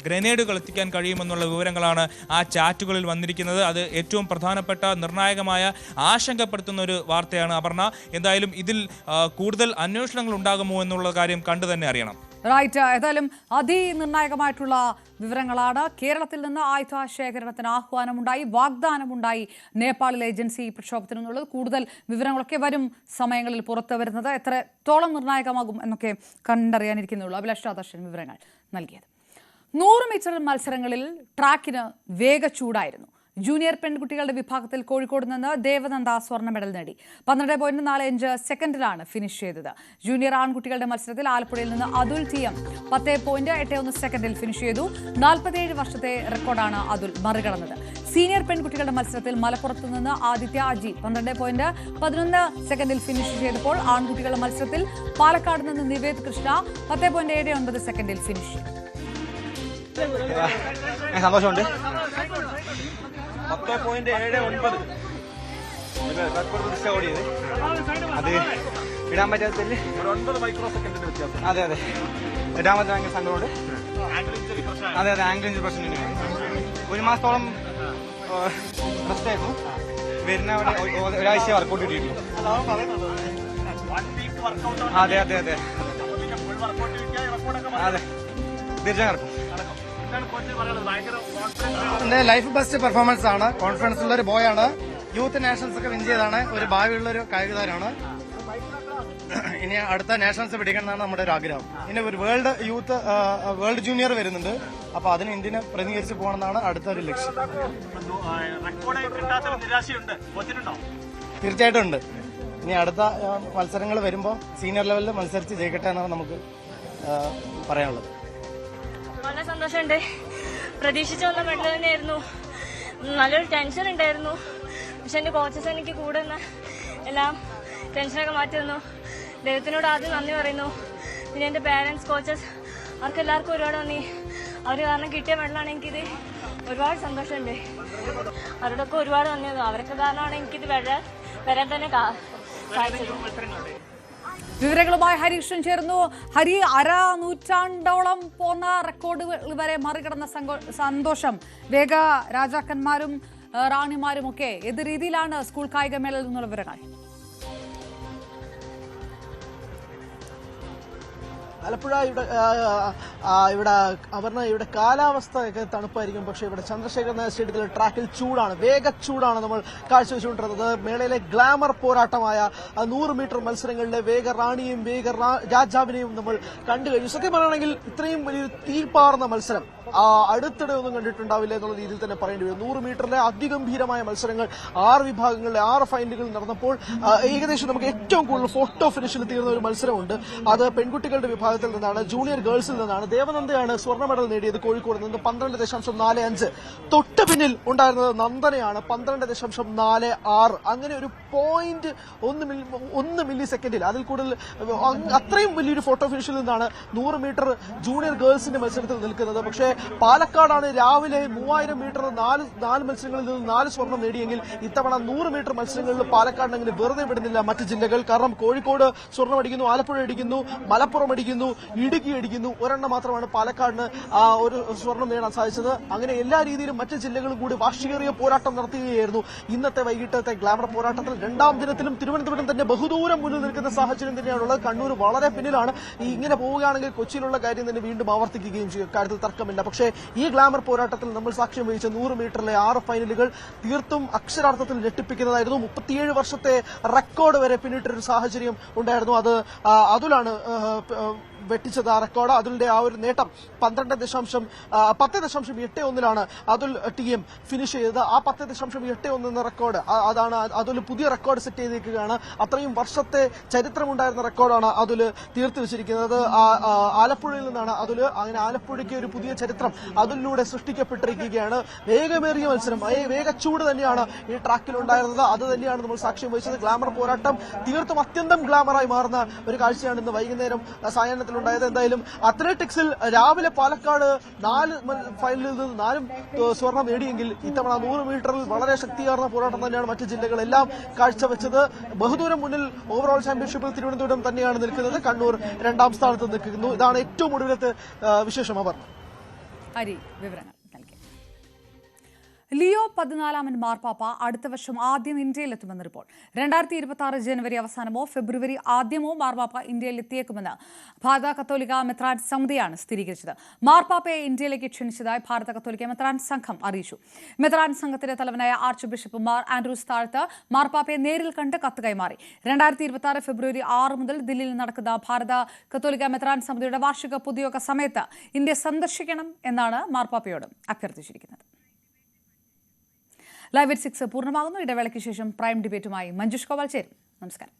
ഗ്രനേഡുകൾ എത്തിക്കാൻ കഴിയുമെന്നുള്ള വിവരങ്ങളാണ് ആ ചാറ്റുകളിൽ വന്നിരിക്കുന്നത്. അത് ഏറ്റവും പ്രധാനപ്പെട്ട നിർണായകമായ ആശങ്കപ്പെടുത്തുന്ന ഒരു വാർത്തയാണ് അപർണ. എന്തായാലും ഇതിൽ കൂടുതൽ അന്വേഷണങ്ങൾ ഉണ്ടാകുമോ എന്നുള്ള കാര്യം കണ്ടു തന്നെ അറിയണം. റൈറ്റ്. ഏതായാലും അതിനിർണായകമായിട്ടുള്ള വിവരങ്ങളാണ്. കേരളത്തിൽ നിന്ന് ആയുധ ശേഖരണത്തിന് ആഹ്വാനമുണ്ടായി, വാഗ്ദാനമുണ്ടായി നേപ്പാളിലെ ഏജൻസി പ്രക്ഷോഭത്തിനെന്നുള്ളത്. കൂടുതൽ വിവരങ്ങളൊക്കെ വരും സമയങ്ങളിൽ പുറത്തു വരുന്നത്. എത്രത്തോളം നിർണായകമാകും എന്നൊക്കെ കണ്ടറിയാനിരിക്കുന്നുള്ളൂ. അഭിലാഷ് രാധാകൃഷ്ണൻ വിവരങ്ങൾ നൽകിയത്. 100 മീറ്റർ മത്സരങ്ങളിൽ ട്രാക്കിന് വേഗച്ചൂടായിരുന്നു. ജൂനിയർ പെൺകുട്ടികളുടെ വിഭാഗത്തിൽ കോഴിക്കോട് നിന്ന് ദേവനന്ദ സ്വർണ്ണ മെഡൽ നേടി. 12.45 സെക്കൻഡിലാണ് ഫിനിഷ് ചെയ്തത്. ജൂനിയർ ആൺകുട്ടികളുടെ മത്സരത്തിൽ ആലപ്പുഴയിൽ നിന്ന് അതുൽ TM 10.81 സെക്കൻഡിൽ ഫിനിഷ് ചെയ്തു. 47 വർഷത്തെ റെക്കോർഡാണ് അതുൽ മറികടന്നത്. സീനിയർ പെൺകുട്ടികളുടെ മത്സരത്തിൽ മലപ്പുറത്ത് നിന്ന് ആദിത്യ അജി 12.11 സെക്കൻഡിൽ ഫിനിഷ് ചെയ്തപ്പോൾ ആൺകുട്ടികളുടെ മത്സരത്തിൽ പാലക്കാട് നിന്ന് നിവേദ് കൃഷ്ണ 10.79 സെക്കൻഡിൽ ഫിനിഷ് ചെയ്തു. സന്തോഷമുണ്ട്. 10.79 ഓടിയത് അത് ഇടാൻ പറ്റാത്തതിൽ 9 മൈക്രോ സെക്കൻഡിന്റെ വ്യത്യാസം. അതെ ഇടാൻ പറ്റാൻ ഭയങ്കര സങ്കടമുണ്ട്. അതെ ആംഗിൾ ഇഞ്ച് പ്രശ്നം. 1 മാസത്തോളം റെസ്റ്റ് ആയിരുന്നു. വരുന്ന ഒരാഴ്ച വർക്കൗട്ട് കിട്ടിയിട്ടുള്ളൂ. അതെ തീർച്ചയായും നടക്കും. എന്റെ ലൈഫ് ബെസ്റ്റ് പെർഫോമൻസ് ആണ്. കോൺഫിഡൻസ് ഉള്ള ഒരു ബോയാണ്. യൂത്ത് നാഷണൽസ് ഒക്കെ വിൻ ചെയ്താണ്. ഒരു ഭാവിയുള്ള ഒരു കായികതാരമാണ്. ഇനി അടുത്ത നാഷണൽസ് പിടിക്കണം എന്നാണ് നമ്മുടെ ഒരു ആഗ്രഹം. ഇനി ഒരു വേൾഡ് ജൂനിയർ വരുന്നുണ്ട്. അപ്പൊ അതിന് ഇന്ത്യനെ പ്രതിനിധീകരിച്ച് പോകണമെന്നാണ് അടുത്ത ഒരു ലക്ഷ്യം. തീർച്ചയായിട്ടും ഉണ്ട്. ഇനി അടുത്ത മത്സരങ്ങൾ വരുമ്പോൾ സീനിയർ ലെവലിൽ മത്സരിച്ച് ജയിക്കട്ടെ എന്നാണ് നമുക്ക് പറയാനുള്ളത്. വളരെ സന്തോഷമുണ്ട്. പ്രതീക്ഷിച്ച വന്ന മെഡൽ തന്നെയായിരുന്നു. നല്ലൊരു ടെൻഷൻ ഉണ്ടായിരുന്നു. പക്ഷെ എൻ്റെ കോച്ചസ് എനിക്ക് കൂടെ നിന്ന് എല്ലാം ടെൻഷനൊക്കെ മാറ്റി തന്നു. ദൈവത്തിനോട് ആദ്യം നന്ദി പറയുന്നു. പിന്നെ എൻ്റെ പാരൻസ്, കോച്ചസ്, അവർക്കെല്ലാവർക്കും ഒരുപാട് നന്ദി. അവർ കാരണം കിട്ടിയ മെഡലാണ്. എനിക്കിത് ഒരുപാട് സന്തോഷമുണ്ട്. അവരോടൊക്കെ ഒരുപാട് നന്ദി. അവരൊക്കെ കാരണമാണ് എനിക്കിത് വരാൻ തന്നെ സാധിച്ചത്. വിവരങ്ങളുമായി ഹരീഷൻ ചേർന്നു. ഹരി, നൂറ്റാണ്ടോളം പോന്ന റെക്കോർഡുകൾ വരെ മറികടന്ന സന്തോഷം. വേഗ രാജാക്കന്മാരും റാണിമാരും ഒക്കെ ഏത് രീതിയിലാണ് സ്കൂൾ കായികമേളയിൽ നിന്നുള്ള വിവരങ്ങൾ? ആലപ്പുഴ ഇവിടെ അപർണ, ഇവിടെ കാലാവസ്ഥ ഒക്കെ തണുപ്പായിരിക്കും. പക്ഷേ ഇവിടെ ചന്ദ്രശേഖർ നായർ സ്റ്റേഡിയത്തിലെ ട്രാക്കിൽ ചൂടാണ്, വേഗച്ചൂടാണ് നമ്മൾ കാഴ്ചവെച്ചുകൊണ്ടിരുന്നത്. മേളയിലെ ഗ്ലാമർ പോരാട്ടമായ 100 മീറ്റർ മത്സരങ്ങളിലെ വേഗ റാണിയും വേഗ രാജാവിനെയും നമ്മൾ കണ്ടു കഴിഞ്ഞു. സത്യം പറയുകയാണെങ്കിൽ ഇത്രയും വലിയൊരു തീർപ്പാർന്ന മത്സരം അടുത്തിടെ ഒന്നും കണ്ടിട്ടുണ്ടാവില്ല എന്നുള്ള രീതിയിൽ തന്നെ പറയേണ്ടി വരും. 100 മീറ്ററിലെ അതിഗംഭീരമായ മത്സരങ്ങൾ 6 വിഭാഗങ്ങളിലെ 6 ഫൈനലുകൾ നടന്നപ്പോൾ ഏകദേശം നമുക്ക് ഏറ്റവും കൂടുതൽ ഫോട്ടോ ഫിനിഷിൽ തീർന്ന ഒരു മത്സരമുണ്ട്. അത് പെൺകുട്ടികളുടെ വിഭാഗത്തിൽ നിന്നാണ്, ജൂനിയർ ഗേൾസിൽ നിന്നാണ്. ദേവനന്ദയാണ് സ്വർണ്ണ മെഡൽ നേടിയത് കോഴിക്കോട് നിന്ന് 12.45. തൊട്ട് പിന്നിൽ ഉണ്ടായിരുന്നത് നന്ദനയാണ് 12.46. അങ്ങനെ ഒരു 0.1 മില്ലി സെക്കൻഡിൽ അതിൽ കൂടുതൽ അത്രയും വലിയൊരു ഫോട്ടോ ഫിനിഷിൽ നിന്നാണ് 100 മീറ്റർ ജൂനിയർ ഗേൾസിന്റെ മത്സരത്തിൽ നിൽക്കുന്നത്. പക്ഷേ പാലക്കാടാണ് രാവിലെ 3000 മീറ്റർ 4 മത്സരങ്ങളിൽ നിന്ന് 4 സ്വർണം നേടിയെങ്കിൽ ഇത്തവണ 100 മീറ്റർ മത്സരങ്ങളിൽ പാലക്കാടിനെങ്ങനെ വെറുതെ വിടുന്നില്ല മറ്റ് ജില്ലകൾ. കാരണം കോഴിക്കോട് സ്വർണം അടിക്കുന്നു, ആലപ്പുഴ അടിക്കുന്നു, മലപ്പുറം അടിക്കുന്നു, ഇടുക്കി അടിക്കുന്നു. ഒരെണ്ണം മാത്രമാണ് പാലക്കാടിന് ഒരു സ്വർണം നേടാൻ സാധിച്ചത്. അങ്ങനെ എല്ലാ രീതിയിലും മറ്റ് ജില്ലകളും കൂടി വാശിയേറിയ പോരാട്ടം നടത്തുകയായിരുന്നു. ഇന്നത്തെ വൈകിട്ടത്തെ ഗ്ലാമർ പോരാട്ടത്തിൽ രണ്ടാം ദിനത്തിലും തിരുവനന്തപുരം തന്നെ ബഹുദൂരം മുന്നിൽ നിൽക്കുന്ന സാഹചര്യം തന്നെയാണുള്ളത്. കണ്ണൂർ വളരെ പിന്നിലാണ്. ഇങ്ങനെ പോവുകയാണെങ്കിൽ കൊച്ചിയിലുള്ള കാര്യം തന്നെ വീണ്ടും ആവർത്തിക്കുകയും ചെയ്യും, കാര്യത്തിൽ തർക്കമില്ല. പക്ഷേ ഈ ഗ്ലാമർ പോരാട്ടത്തിൽ നമ്മൾ സാക്ഷ്യം വഹിച്ച 100 മീറ്ററിലെ 6 ഫൈനലുകൾ തീർത്തും അക്ഷരാർത്ഥത്തിൽ ഞെട്ടിപ്പിക്കുന്നതായിരുന്നു. 37 വർഷത്തെ റെക്കോർഡ് വരെ പിന്നിട്ടൊരു സാഹചര്യം ഉണ്ടായിരുന്നു. അത് അതുലാണ് വെട്ടിച്ചത് ആ റെക്കോർഡ്. അതുലിന്റെ ആ ഒരു നേട്ടം 10.81 അതുൽ TM ഫിനിഷ് ചെയ്തത്. ആ 10.81 എന്ന റെക്കോർഡ് അതാണ് അതുൽ പുതിയ റെക്കോർഡ് സെറ്റ് ചെയ്തിരിക്കുകയാണ്. അത്രയും വർഷത്തെ ചരിത്രമുണ്ടായിരുന്ന റെക്കോർഡാണ് അതുൽ തീർത്തു വെച്ചിരിക്കുന്നത്. ആലപ്പുഴയിൽ നിന്നാണ് അതുൽ. അങ്ങനെ ആലപ്പുഴയ്ക്ക് ഒരു പുതിയ ചരിത്രം അതുലിലൂടെ സൃഷ്ടിക്കപ്പെട്ടിരിക്കുകയാണ്. വേഗമേറിയ മത്സരം, വേഗച്ചൂട് തന്നെയാണ് ഈ ട്രാക്കിൽ ഉണ്ടായിരുന്നത്. അത് തന്നെയാണ് നമ്മൾ സാക്ഷ്യം വഹിച്ചത്. ഗ്ലാമർ പോരാട്ടം തീർത്തും അത്യന്തം ഗ്ലാമറായി മാറുന്ന ഒരു കാഴ്ചയാണ് ഇന്ന് വൈകുന്നേരം സായാഹ്നത്തിൽ ഉണ്ടായത്. എന്തായാലും അത്ലറ്റിക്സിൽ രാവിലെ പാലക്കാട് 4 ഫൈനലിൽ നിന്ന് 4 സ്വർണം നേടിയെങ്കിൽ ഇത്തവണ 100 മീറ്ററിൽ വളരെ ശക്തിയാർന്ന പോരാട്ടം തന്നെയാണ് മറ്റ് ജില്ലകളെല്ലാം കാഴ്ചവെച്ചത്. ബഹുദൂരം മുന്നിൽ ഓവറോൾ ചാമ്പ്യൻഷിപ്പിൽ തിരുവനന്തപുരം തന്നെയാണ് നിൽക്കുന്നത്. കണ്ണൂർ 2ാം സ്ഥാനത്ത് നിൽക്കുന്നു. ഇതാണ് ഏറ്റവും ഒടുവിലത്തെ വിശേഷം. അവർ വിവരങ്ങൾ നൽകി. ലിയോ 14 മാർപ്പാപ്പ അടുത്ത വർഷം ആദ്യം ഇന്ത്യയിലെത്തുമെന്ന് റിപ്പോർട്ട്. 2026 ജനുവരി അവസാനമോ ഫെബ്രുവരി ആദ്യമോ മാർപ്പാപ്പ ഇന്ത്യയിൽ എത്തിയേക്കുമെന്ന് ഭാരത കത്തോലിക്ക മെത്രാൻ സമിതിയാണ് സ്ഥിരീകരിച്ചത്. മാർപ്പാപ്പയെ ഇന്ത്യയിലേക്ക് ക്ഷണിച്ചതായി ഭാരത കത്തോലിക്ക മെത്രാൻ സംഘം അറിയിച്ചു. മെത്രാൻ സംഘത്തിന്റെ തലവനായ ആർച്ച് ബിഷപ്പ് മാർ ആൻഡ്രൂസ് താഴത്ത് മാർപ്പാപ്പയെ നേരിൽ കണ്ട് കത്ത് കൈമാറി. 2026 ഫെബ്രുവരി 6 മുതൽ ദില്ലിയിൽ നടക്കുന്ന ഭാരത കത്തോലിക്ക മെത്രാൻ സമിതിയുടെ വാർഷിക പൊതുയോഗ സമയത്ത് ഇന്ത്യ സന്ദർശിക്കണം എന്നാണ് മാർപ്പാപ്പയോട് അഭ്യർത്ഥിച്ചിരിക്കുന്നത്. ലൈവ് 6 പൂർണ്ണമാകുന്നു. ഇടവേളയ്ക്ക് ശേഷം പ്രൈം ഡിബേറ്റുമായി മഞ്ജുഷ് കോവാൽ ചേരും. നമസ്കാരം.